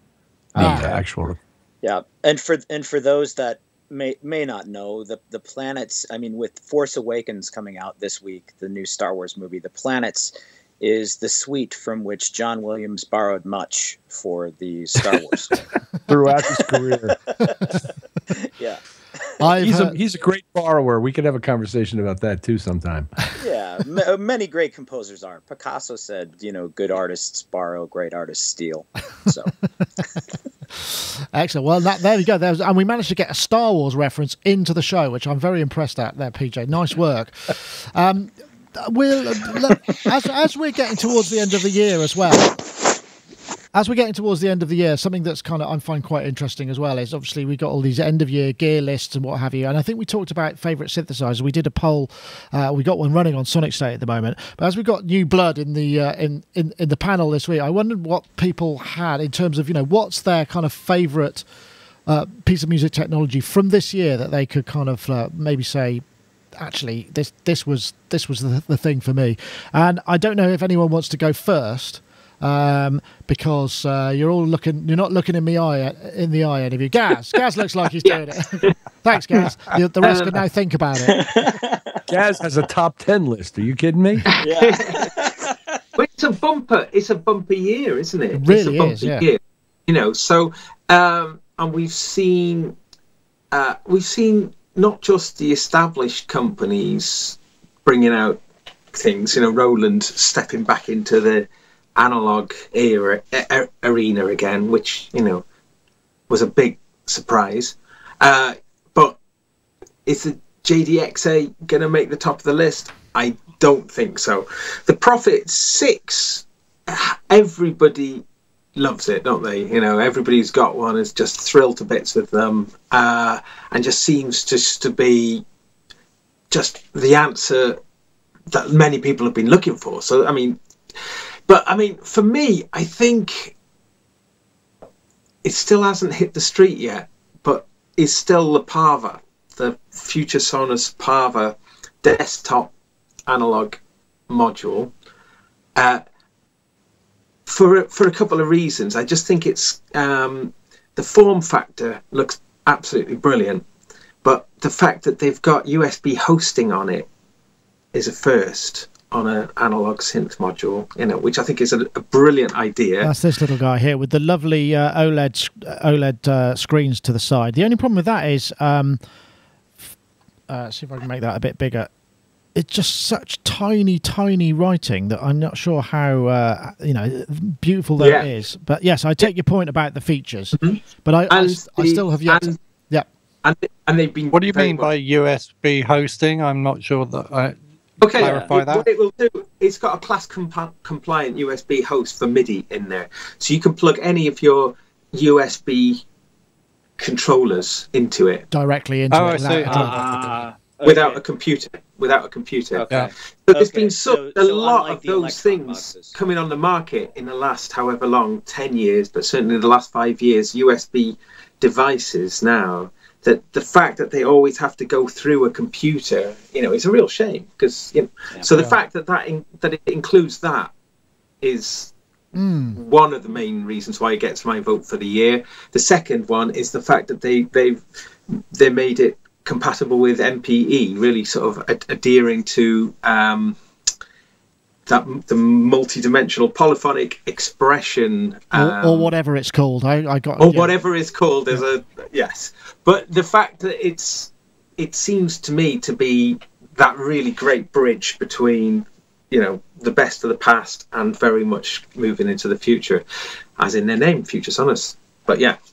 The actual. Yeah, and for those that may not know, the Planets, I mean, with Force Awakens coming out this week, the new Star Wars movie, The Planets is the suite from which John Williams borrowed much for the Star Wars story. Throughout his career. Yeah. He's a great borrower. We could have a conversation about that too sometime. Yeah, many great composers are. Picasso said, good artists borrow, great artists steal. So. Excellent. Well, there we go. And we managed to get a Star Wars reference into the show, which I'm very impressed at there, PJ. Nice work. As we're getting towards the end of the year as well, something that's kind of I find quite interesting as well is obviously we got all these end of year gear lists and what have you, and I think we talked about favourite synthesizers. We did a poll. We got one running on Sonic State at the moment, but as we got new blood in the in the panel this week, I wondered what people had in terms of what's their kind of favourite piece of music technology from this year that they could kind of maybe say, actually this was the thing for me. And I don't know if anyone wants to go first, because you're not looking in the eye, any of you. Gaz looks like he's doing it. Thanks, Gaz. The rest can now think about it. Gaz has a top 10 list. Are you kidding me? Yeah. Well, it's a bumper year, isn't it? It really it's a bumper year. So and we've seen not just the established companies bringing out things, Roland stepping back into the analog arena again, which was a big surprise. But is the JDXA going to make the top of the list? I don't think so. The Prophet 6, everybody loves it, don't they? Everybody's got one, is just thrilled to bits with them, and just seems to be just the answer that many people have been looking for. So for me, I think it still hasn't hit the street yet, but it's still the Parva, the Future Sonus Parva desktop analog module. For a couple of reasons. I just think it's the form factor looks absolutely brilliant, but the fact that they've got USB hosting on it is a first on an analog synth module, which I think is a brilliant idea. That's this little guy here with the lovely OLED screens to the side. The only problem with that is, see if I can make that a bit bigger. It's just such tiny writing that I'm not sure how beautiful that is. But yes, I take your point about the features. Mm-hmm. But I still have yet. And they've been. What do you mean by USB hosting? I'm not sure that. Clarify that. What it will do, it's got a class compliant USB host for MIDI in there, so you can plug any of your USB controllers into it directly into it. without a computer. Without a computer. Okay. Yeah. But there's been a lot unlike of the those electron things boxes. coming on the market in the last however long, 10 years, but certainly the last 5 years, USB devices now, that the fact that they always have to go through a computer, is a real shame. Because, so the fact that it includes that is one of the main reasons why it gets my vote for the year. The second one is the fact that they made it compatible with MPE, really sort of adhering to the multi-dimensional polyphonic expression, or whatever it's called. Whatever it's called. Yes, but the fact that it seems to me to be that really great bridge between the best of the past and very much moving into the future, as in their name, Future Sonus.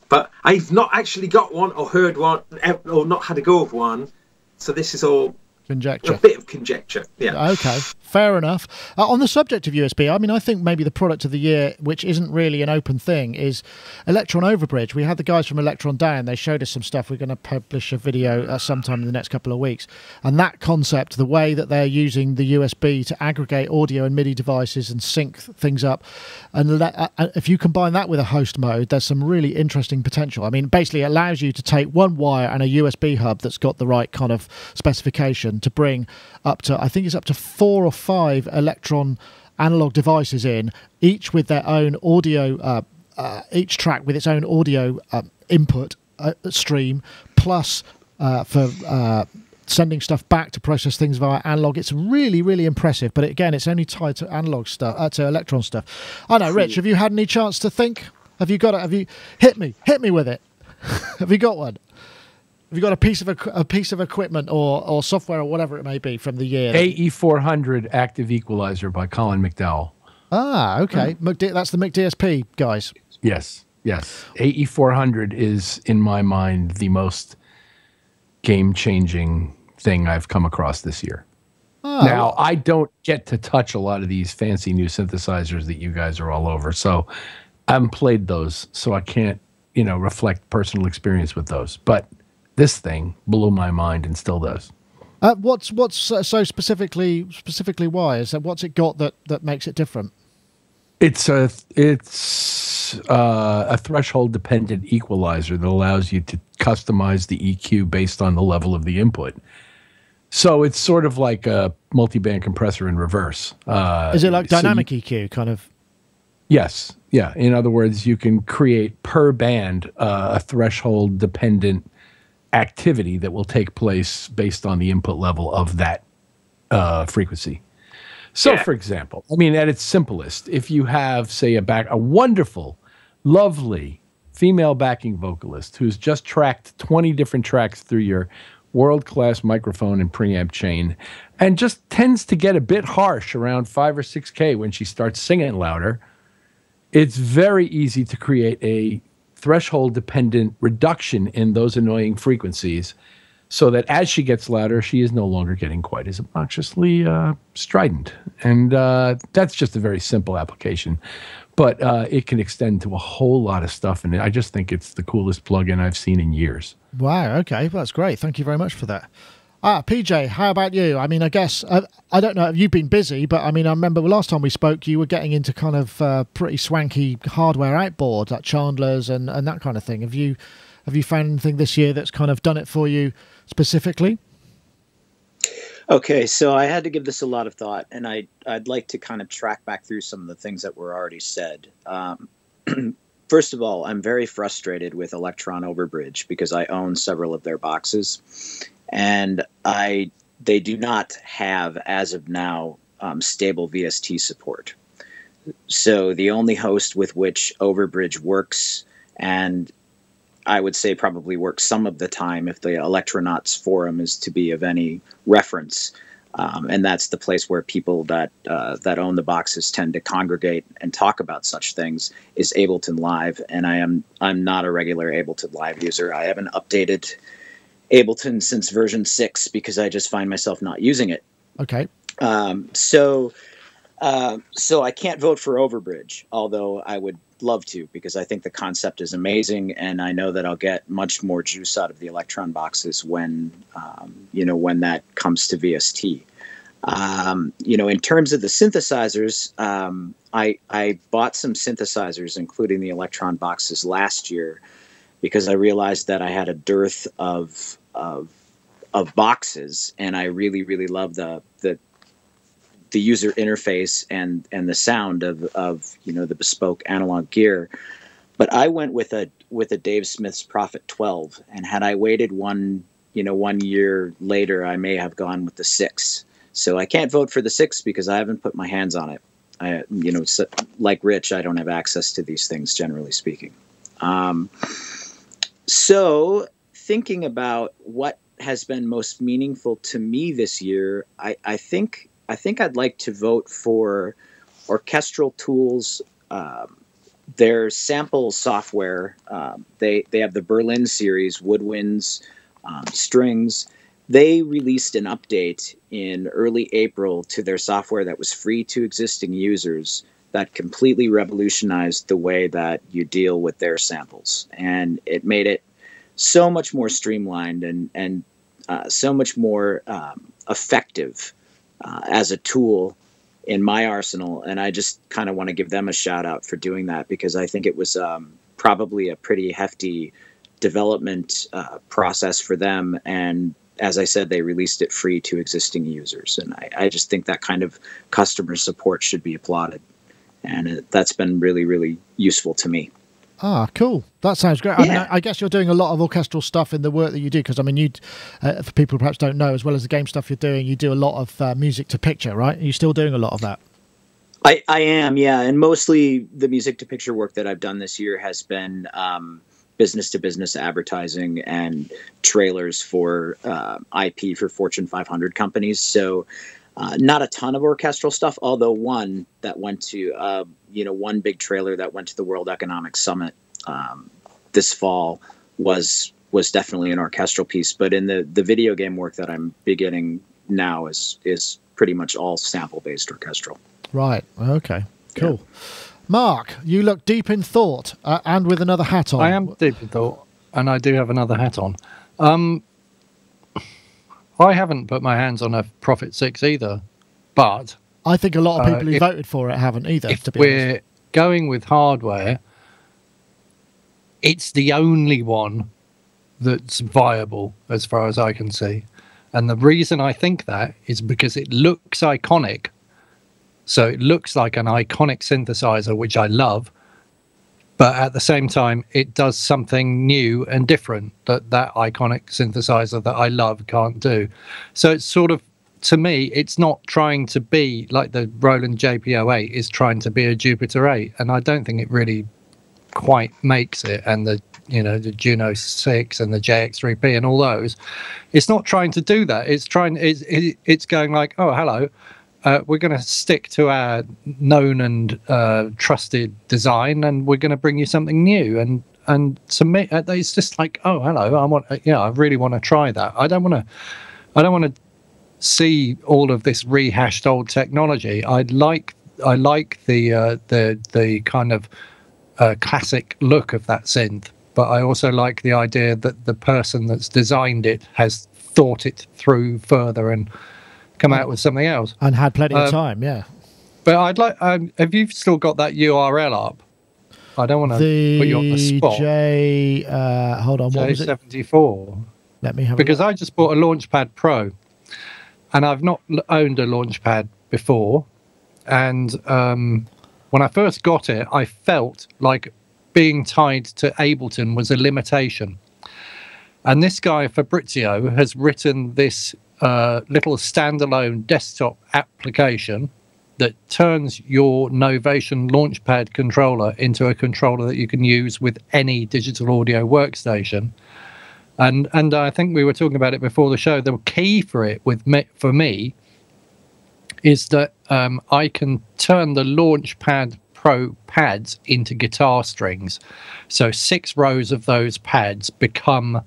But I've not actually got one or heard one or not had a go of one, so this is all conjecture. A bit of conjecture. Yeah. Okay, fair enough. On the subject of USB, I mean, I think maybe the product of the year, which isn't really an open thing, is Electron Overbridge. We had the guys from Electron down. They showed us some stuff. We're going to publish a video sometime in the next couple of weeks. And that concept, the way that they're using the USB to aggregate audio and MIDI devices and sync things up, and if you combine that with a host mode, there's some really interesting potential. I mean, basically it allows you to take one wire and a USB hub that's got the right kind of specification to bring up to, I think it's up to 4 or 5 Electron analog devices in, each with their own audio, each track with its own audio input stream, plus for sending stuff back to process things via analog. It's really, really impressive. But again, it's only tied to analog stuff, to Electron stuff. I know, Rich, have you had any chance to think? Have you got it? Have you hit me with it? Have you got one? Have you got a piece of equipment or software or whatever it may be from the year? AE400 Active Equalizer by Colin McDowell. Ah, okay. That's the McDSP guys. Yes. AE400 is, in my mind, the most game-changing thing I've come across this year. Oh. Now, I don't get to touch a lot of these fancy new synthesizers that you guys are all over, so I haven't played those, so I can't, reflect personal experience with those. But this thing blew my mind and still does. What's so specifically why? Is that what's it got that makes it different? It's a threshold dependent equalizer that allows you to customize the EQ based on the level of the input. So it's sort of like a multi-band compressor in reverse. Is it like dynamic EQ kind of? Yes. Yeah. In other words, you can create per band a threshold dependent activity that will take place based on the input level of that frequency. So, for example, I mean, at its simplest, if you have, say, a wonderful, lovely female backing vocalist who's just tracked 20 different tracks through your world-class microphone and preamp chain and just tends to get a bit harsh around 5 or 6K when she starts singing louder, it's very easy to create a threshold-dependent reduction in those annoying frequencies so that as she gets louder, she is no longer getting quite as obnoxiously strident. And that's just a very simple application. But it can extend to a whole lot of stuff, and I just think it's the coolest plugin I've seen in years. Wow, okay, well, that's great. Thank you very much for that. PJ, how about you? I mean, I guess, I don't know if you've been busy, but I mean, I remember last time we spoke, you were getting into kind of pretty swanky hardware outboards, like Chandler's and that kind of thing. Have you found anything this year that's kind of done it for you specifically? Okay, so I had to give this a lot of thought, and I'd like to kind of track back through some of the things that were already said. First of all, I'm very frustrated with Electron Overbridge because I own several of their boxes, and they do not have, as of now, stable VST support. So the only host with which Overbridge works, and I would say probably works some of the time if the Electronauts forum is to be of any reference, and that's the place where people that own the boxes tend to congregate and talk about such things, is Ableton Live. And I'm not a regular Ableton Live user. I haven't updated Ableton since version 6 because I just find myself not using it. Okay. So I can't vote for Overbridge, although I would love to, because I think the concept is amazing, and I know that I'll get much more juice out of the Electron boxes when when that comes to VST. In terms of the synthesizers, I bought some synthesizers, including the Electron boxes, last year, because I realized that I had a dearth of boxes, and I really, really love the user interface and the sound of the bespoke analog gear. But I went with a Dave Smith's Prophet 12, and had I waited 1 year later, I may have gone with the 6. So I can't vote for the 6 because I haven't put my hands on it. Like Rich, I don't have access to these things, generally speaking. So thinking about what has been most meaningful to me this year, I think I'd like to vote for Orchestral Tools. Their sample software, they have the Berlin series, woodwinds, strings. They released an update in early April to their software that was free to existing users that completely revolutionized the way that you deal with their samples. And it made it so much more streamlined and so much more effective as a tool in my arsenal. And I just kind of want to give them a shout out for doing that, because I think it was probably a pretty hefty development process for them. And as I said, they released it free to existing users. And I just think that kind of customer support should be applauded. And that's been really, really useful to me. Ah, cool. That sounds great. Yeah. I guess you're doing a lot of orchestral stuff in the work that you do, because, you, for people who perhaps don't know, as well as the game stuff you're doing, you do a lot of music to picture, right? Are you still doing a lot of that? I am, yeah. And mostly the music to picture work that I've done this year has been business-to-business advertising and trailers for IP for Fortune 500 companies. So not a ton of orchestral stuff, although one that went to, one big trailer that went to the World Economic Summit this fall was definitely an orchestral piece. But in the video game work that I'm beginning now is pretty much all sample-based orchestral. Right. Okay. Cool. Yeah. Mark, you look deep in thought and with another hat on. I am deep in thought, and I do have another hat on. I haven't put my hands on a Prophet 6 either, but I think a lot of people who voted for it haven't either. If to be we're honest, going with hardware, it's the only one that's viable as far as I can see. And the reason I think that is because it looks iconic. So it looks like an iconic synthesizer, which I love, but at the same time, it does something new and different that iconic synthesizer that I love can't do. So it's sort of, to me, it's not trying to be like the Roland JP-08 is trying to be a Jupiter 8, and I don't think it really quite makes it. And the Juno 6 and the JX3P and all those, it's not trying to do that. It's going like, oh, hello. We're going to stick to our known and trusted design, and we're going to bring you something new. And to me, it's just like, oh, hello. I really want to try that. I don't want to see all of this rehashed old technology. I like the kind of classic look of that synth, but I also like the idea that the person that's designed it has thought it through further and come out with something else, and had plenty of time. Yeah, but I'd like. Have you still got that URL up? I don't want to put you on the spot. Hold on, what was it? J74. Let me have. Because I just bought a Launchpad Pro, and I've not owned a Launchpad before. And when I first got it, I felt like being tied to Ableton was a limitation. And this guy Fabrizio has written this little standalone desktop application that turns your Novation Launchpad controller into a controller that you can use with any digital audio workstation. And I think we were talking about it before the show. The key for it for me is that I can turn the Launchpad Pro pads into guitar strings. So 6 rows of those pads become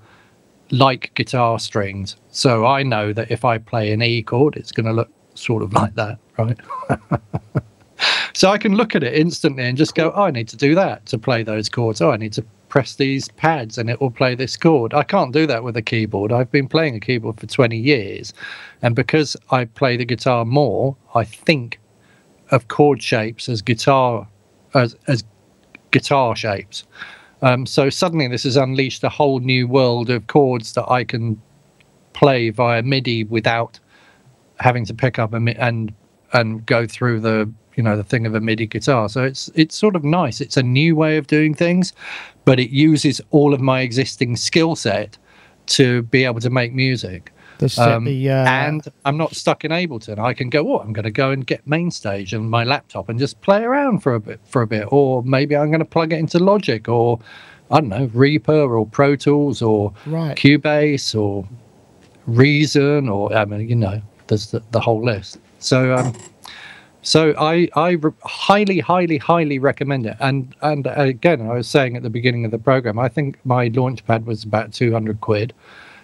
like guitar strings. So I know that if I play an E chord, it's going to look sort of like that, right? So I can look at it instantly and just go, oh, I need to do that to play those chords. Oh, I need to press these pads and it will play this chord. I can't do that with a keyboard. I've been playing a keyboard for 20 years. And because I play the guitar more, I think of chord shapes as guitar shapes. So suddenly this has unleashed a whole new world of chords that I can play via MIDI without having to pick up and go through the thing of a MIDI guitar. So it's sort of nice. It's a new way of doing things, but it uses all of my existing skill set to be able to make music. And I'm not stuck in Ableton. I can go, I'm going to go and get Mainstage on my laptop and just play around for a bit. Or maybe I'm going to plug it into Logic, or I don't know, Reaper or Pro Tools or Cubase or Reason, or there's the whole list. So I highly recommend it. And again, I was saying at the beginning of the program, I think my Launchpad was about 200 quid.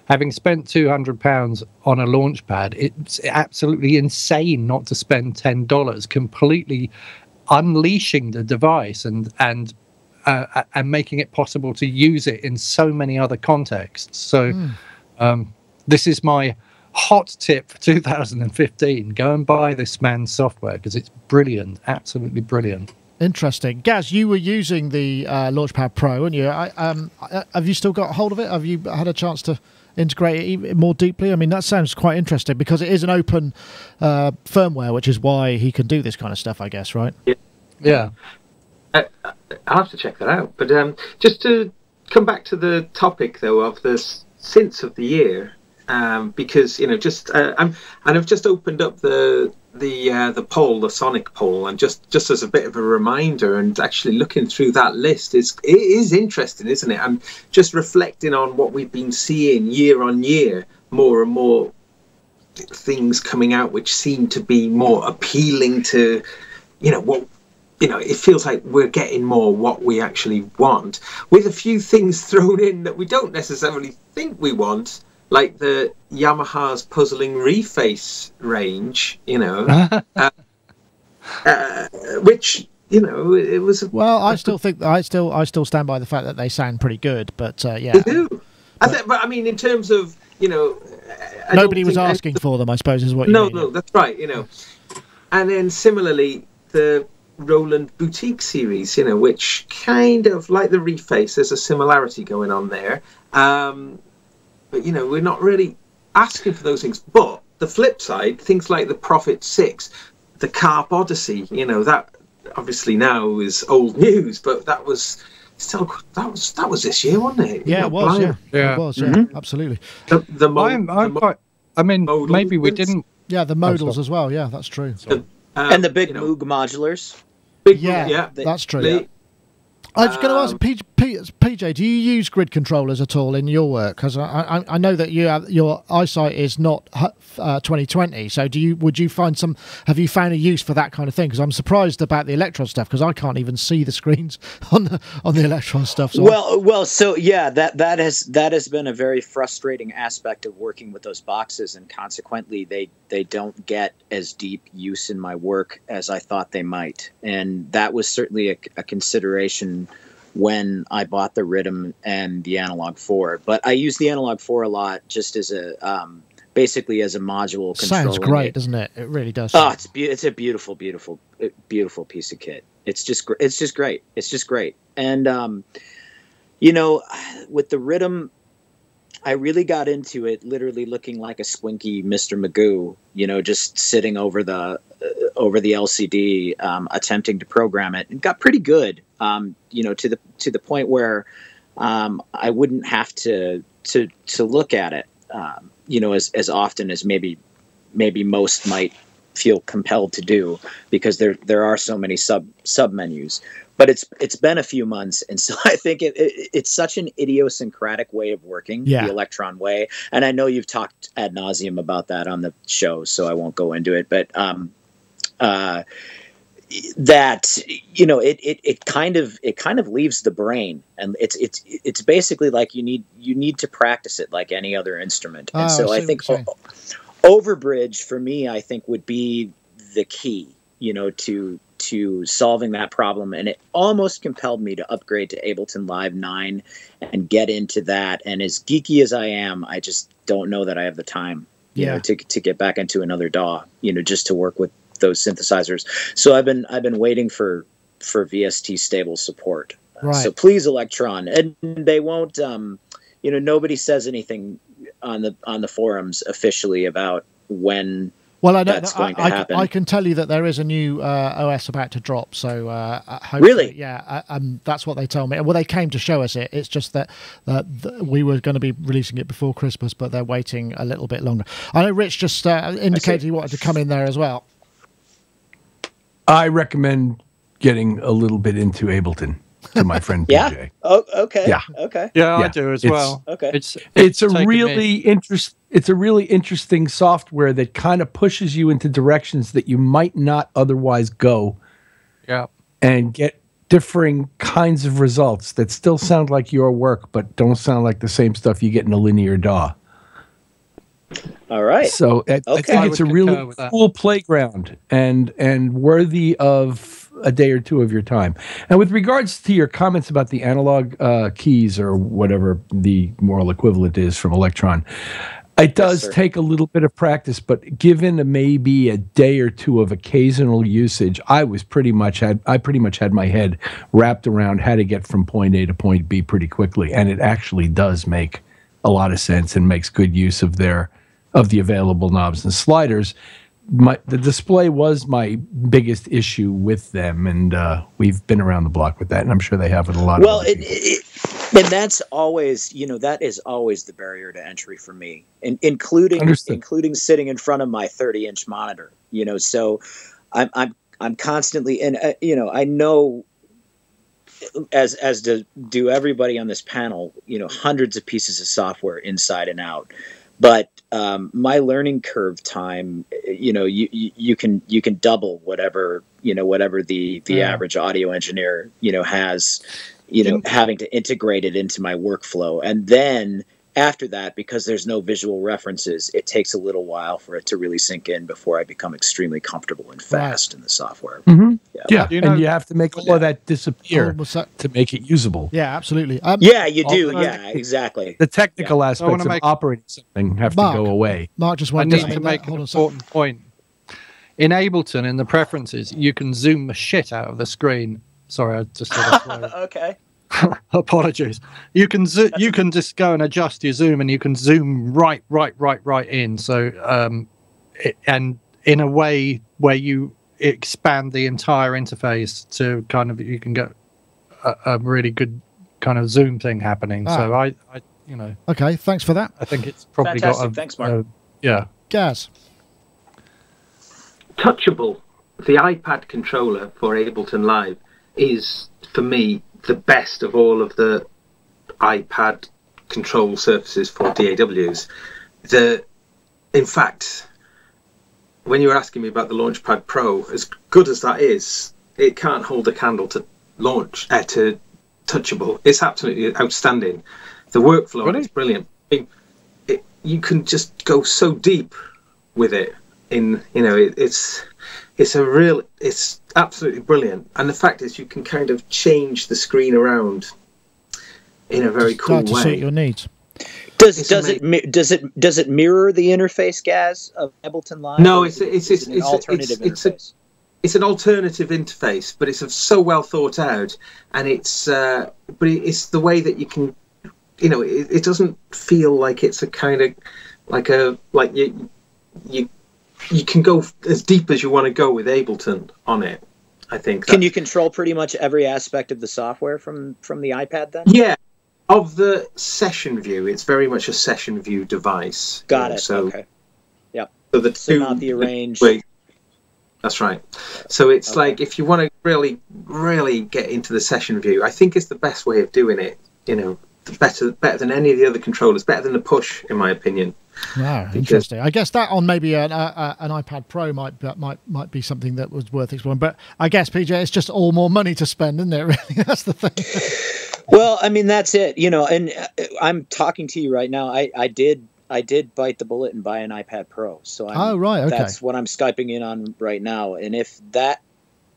Having spent £200 on a Launchpad, it's absolutely insane not to spend $10, completely unleashing the device and making it possible to use it in so many other contexts. So this is my hot tip for 2015. Go and buy this man's software because it's brilliant, absolutely brilliant. Interesting. Gaz, you were using the Launchpad Pro, weren't you? Have you still got hold of it? Have you had a chance to integrate it even more deeply? I mean, that sounds quite interesting because it is an open firmware, which is why he can do this kind of stuff, I guess, right? Yeah. I'll have to check that out. But just to come back to the topic, though, of the synths of the year, because I've just opened up the poll, the Sonic poll, and just as a bit of a reminder, and actually looking through that list it is interesting, isn't it? And just reflecting on what we've been seeing year on year, more and more things coming out which seem to be more appealing to, it feels like we're getting more what we actually want, with a few things thrown in that we don't necessarily think we want, like the Yamaha's puzzling reface range, which it was. Well, I still think I still stand by the fact that they sound pretty good, but yeah, they do. But I mean, in terms of nobody was asking for them, I suppose, is what you mean. No, that's right. And then similarly, the Roland Boutique series, which kind of like the reface, there's a similarity going on there. But we're not really asking for those things. But the flip side, things like the Prophet 6, the Carp Odyssey, that obviously now is old news, but that was still that was this year, wasn't it? Yeah, it was. Yeah, it was. Yeah, absolutely. Maybe we didn't. Yeah, the modals as well. Yeah, that's true. And the big Moog modulars. That's true. I was going to ask PJ, do you use grid controllers at all in your work? Because I know that your eyesight is not 20/20. So would you find have you found a use for that kind of thing? Because I'm surprised about the Electron stuff, because I can't even see the screens on the Electron stuff. So so yeah, that has been a very frustrating aspect of working with those boxes, and consequently they don't get as deep use in my work as I thought they might, and that was certainly a consideration when I bought the Rhythm and the Analog 4. But I use the Analog 4 a lot just as basically as a module. Sounds great, doesn't it? It really does. Oh, it's a beautiful piece of kit. It's just great. It's just great. And with the Rhythm, I really got into it literally looking like a squinky Mr. Magoo, just sitting over the LCD, attempting to program it, and got pretty good, to the point where I wouldn't have to look at it, as often as maybe most might feel compelled to do, because there are so many sub menus. But it's been a few months, and so I think it's such an idiosyncratic way of working, the Electron way. And I know you've talked ad nauseum about that on the show, so I won't go into it. But that it kind of leaves the brain, and it's basically like you need to practice it like any other instrument. And so I think Overbridge for me, I think, would be the key, to solving that problem, and it almost compelled me to upgrade to Ableton Live 9 and get into that. And as geeky as I am, I just don't know that I have the time, you know, to get back into another DAW, you know, just to work with those synthesizers. So I've been waiting for VST stable support. Right. So please, Electron, and they won't. You know, nobody says anything on the forums officially about when. Well, I know that's going to happen. I can tell you that there is a new OS about to drop. So really, yeah, that's what they told me. Well, they came to show us it. It's just that we were going to be releasing it before Christmas, but they're waiting a little bit longer. I know Rich just indicated he wanted to come in there as well. I recommend getting a little bit into Ableton to my friend yeah. PJ. Oh, okay. Yeah. Okay. Yeah, I do as well. Okay. It's a really interesting software that kind of pushes you into directions that you might not otherwise go. Yeah. And get differing kinds of results that still sound like your work, but don't sound like the same stuff you get in a linear DAW. All right. So I think it's a really cool playground and worthy of a day or two of your time. And with regards to your comments about the analog keys or whatever the moral equivalent is from Electron, it does take a little bit of practice, but given maybe a day or two of occasional usage, I pretty much had my head wrapped around how to get from point A to point B pretty quickly, and it actually does make a lot of sense and makes good use of the available knobs and sliders. The display was my biggest issue with them, and we've been around the block with that, and I'm sure they have with a lot of other people. And that's always, you know, that is always the barrier to entry for me, including sitting in front of my 30-inch monitor. You know, so I'm constantly, and you know, I know, as do everybody on this panel, you know, hundreds of pieces of software inside and out. But my learning curve time, you know, you can double whatever the average audio engineer, you know, has, you know, having to integrate it into my workflow. And then after that, because there's no visual references, it takes a little while for it to really sink in before I become extremely comfortable and fast in the software. Mm-hmm. Yeah. And you have to make all of that disappear to make it usable. Yeah, absolutely. Yeah, you do. Yeah, exactly. The technical aspects of operating something have to go away. Mark just wanted to make an important point. In Ableton, in the preferences, you can zoom the shit out of the screen. Sorry, I just said that. Okay. Apologies. You can just go and adjust your zoom, and you can zoom right in. So, and in a way where you expand the entire interface to kind of, you can get a really good kind of zoom thing happening. So I you know. Okay, thanks for that. I think it's probably fantastic. Thanks, Mark. Yeah. Gaz. Touchable. The iPad controller for Ableton Live is, for me, the best of all of the iPad control surfaces for DAWs. In fact, when you were asking me about the Launchpad Pro, as good as that is, it can't hold a candle to to Touchable. It's absolutely outstanding. The workflow is brilliant. You can just go so deep with it. It's absolutely brilliant. And the fact is, you can kind of change the screen around in a very cool way to suit your needs. Does it mirror the interface, Gaz, of Ableton Live? No, it's an alternative interface. It's an alternative interface, but it's so well thought out, and it's the way that you can, you know, it doesn't feel like it's a kind of like you can go as deep as you want to go with Ableton on it. I think. Can you control pretty much every aspect of the software from the iPad then? Yeah. Of the session view, it's very much a session view device. Got it. So, okay. Yeah. So not the arrange. That's right. So it's like, if you want to really, really get into the session view, I think it's the best way of doing it. You know, better than any of the other controllers, better than the push, in my opinion. Wow, interesting. I guess that on maybe an iPad Pro might be something that was worth exploring. But I guess, PJ, it's just all more money to spend, isn't it? Really, that's the thing. Well, I mean, that's it. You know, and I'm talking to you right now. I did bite the bullet and buy an iPad Pro. So right, okay. That's what I'm Skyping in on right now. And if that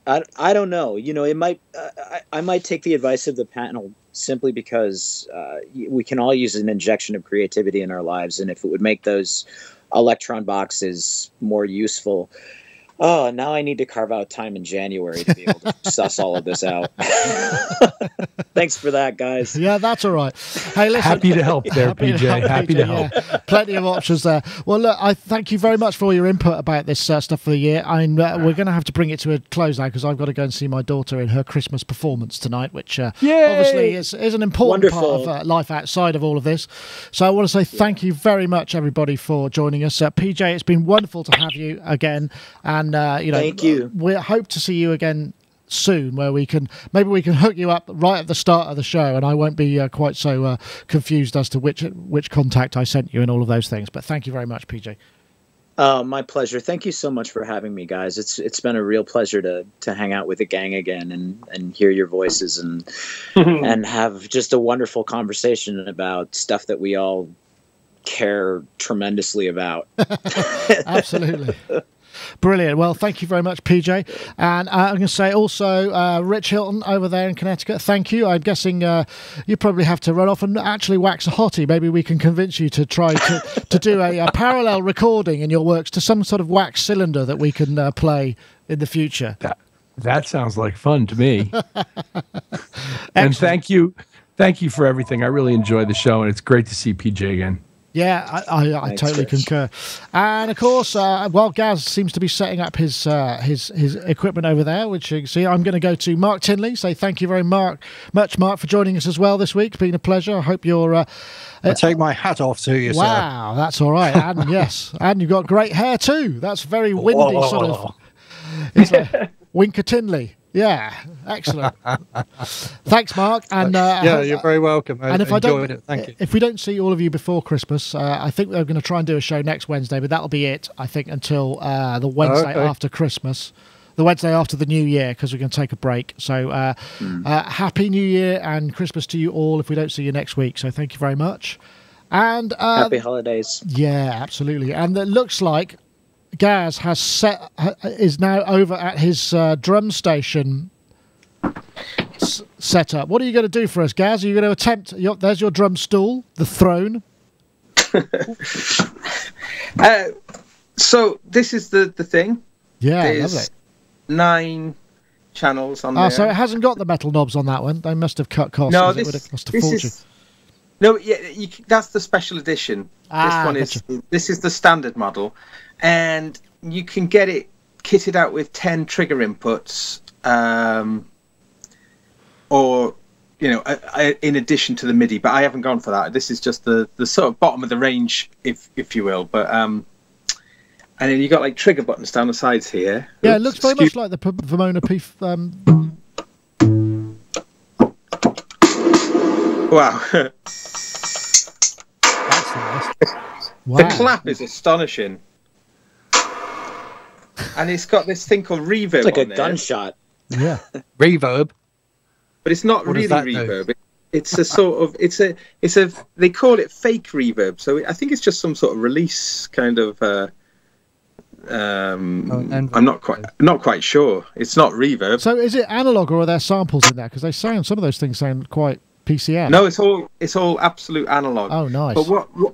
I don't know. You know, it might. I might take the advice of the panel simply because we can all use an injection of creativity in our lives, and if it would make those electron boxes more useful. Oh, now I need to carve out time in January to be able to suss all of this out. Thanks for that, guys. Yeah, that's all right. Hey, listen, Happy to help there, PJ. Happy to help. Yeah. Plenty of options there. Well, look, I thank you very much for all your input about this stuff for the year. We're going to have to bring it to a close now because I've got to go and see my daughter in her Christmas performance tonight, which obviously is an important part of life outside of all of this. So I want to say thank you very much, everybody, for joining us. PJ, it's been wonderful to have you again. And thank you. We hope to see you again soon, where we can hook you up right at the start of the show, and I won't be quite so confused as to which contact I sent you and all of those things. But thank you very much, PJ. My pleasure. Thank you so much for having me, guys. It's been a real pleasure to hang out with the gang again and hear your voices and and have just a wonderful conversation about stuff that we all care tremendously about. Absolutely. Brilliant. Well, thank you very much, PJ. And I'm going to say also, Rich Hilton over there in Connecticut, thank you. I'm guessing you probably have to run off and actually wax a hottie. Maybe we can convince you to try to do a parallel recording in your works to some sort of wax cylinder that we can play in the future. That sounds like fun to me. And thank you for everything. I really enjoyed the show, and it's great to see PJ again. Yeah, I totally concur. And of course, while Gaz seems to be setting up his equipment over there, which you can see, I'm going to go to Mark Tinley. Say thank you very much, Mark, for joining us as well this week. It's been a pleasure. I hope you're. I take my hat off to you, sir. Wow, that's all right. And yes, and you've got great hair too. That's very windy, sort of. It's like Winker Tinley. Yeah, excellent. Thanks, Mark. And you're very welcome. And if enjoyed it. Thank you. If we don't see all of you before Christmas, I think we're going to try and do a show next Wednesday, but that'll be it. I think until the Wednesday after Christmas, the Wednesday after the New Year, because we're going to take a break. So happy New Year and Christmas to you all. If we don't see you next week, so thank you very much. And happy holidays. Yeah, absolutely. And it looks like Gaz is now over at his drum station setup. What are you going to do for us, Gaz? Are you going to attempt? There's your drum stool, the throne. So this is the thing. Yeah, there's lovely. 9 channels on there. So it hasn't got the metal knobs on that one. They must have cut costs. No, it would have cost a fortune. That's the special edition. This is the standard model. And you can get it kitted out with 10 trigger inputs, or in addition to the MIDI. But I haven't gone for that. This is just the sort of bottom of the range, if you will. But and then you got like trigger buttons down the sides here. Yeah, it looks very much like the Pomona P. Wow. That's nice. Wow. The clap is astonishing. And it's got this thing called reverb. It's like on a there. gunshot. Yeah. Reverb. But it's not really reverb. It's a sort of they call it fake reverb. So I think it's just some sort of release kind of I'm not quite sure. It's not reverb. So is it analog or are there samples in there? Because some of those things sound quite PCM. No, it's all absolute analog. Oh, nice. But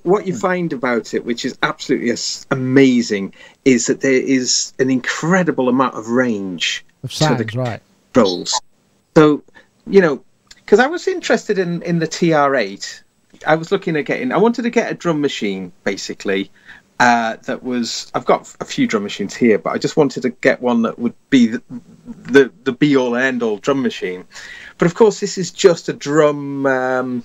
what you find about it, which is absolutely amazing, is that there is an incredible amount of range of sounds, to the controls. So, because I was interested in the TR8, I was looking at I wanted to get a drum machine, basically, I've got a few drum machines here, but I just wanted to get one that would be the be-all, end-all drum machine. But of course, this is just a drum.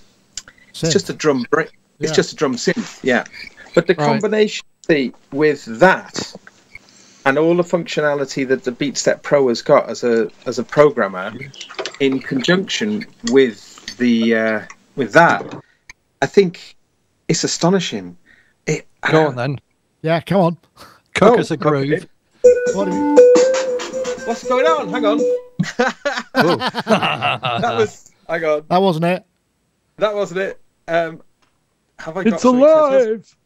It's just a drum break. It's just a drum synth. Yeah. But the combination with that and all the functionality that the BeatStep Pro has got as a programmer, in conjunction with that, I think it's astonishing. Go on then. Yeah, come on. Cook us a groove. What's going on? Hang on. Hang on. That wasn't it. That wasn't it. Have I got It's alive.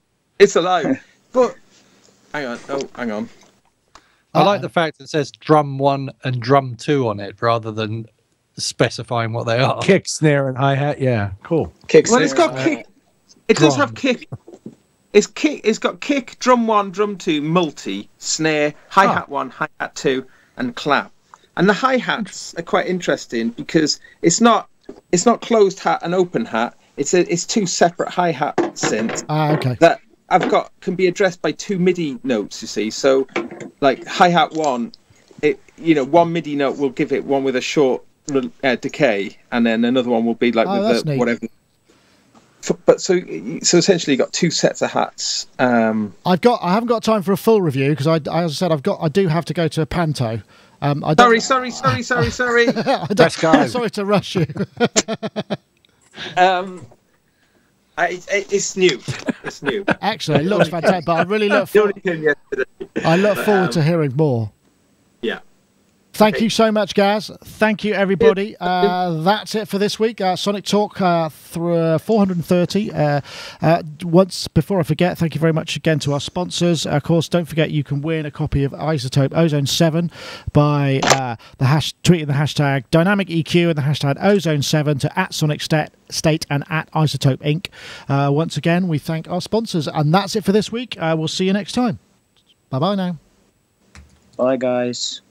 It's alive. But hang on. Oh, hang on. I like the fact it says drum 1 and drum 2 on it rather than specifying what they are. Kick, snare, and hi-hat. Yeah, cool. Kick, Well, it's snare, got kick. It does have kick. It's kick. It's got kick, drum 1, drum 2, multi, snare, hi-hat 1, hi-hat 2, and clap. And the hi-hats are quite interesting because it's not closed hat and open hat. It's two separate hi-hat synths Okay. that I've got can be addressed by two MIDI notes. You see, so like hi-hat 1, one MIDI note will give it one with a short decay, and then another one will be like with the whatever. But so essentially, you got two sets of hats. I haven't got time for a full review because as I said, I do have to go to a panto. Sorry. Sorry. Sorry to rush you. It's new. It's new. Actually, it looks fantastic, but I really look forward to hearing more. Yeah. Thank you so much, Gaz. Thank you, everybody. That's it for this week. Sonic Talk through 430. Once before I forget, thank you very much again to our sponsors. Of course, don't forget you can win a copy of Isotope Ozone 7 by tweeting the hashtag Dynamic EQ and the hashtag Ozone 7 to @SonicState and @Isotope Inc. Once again, we thank our sponsors, and that's it for this week. We'll see you next time. Bye bye now. Bye, guys.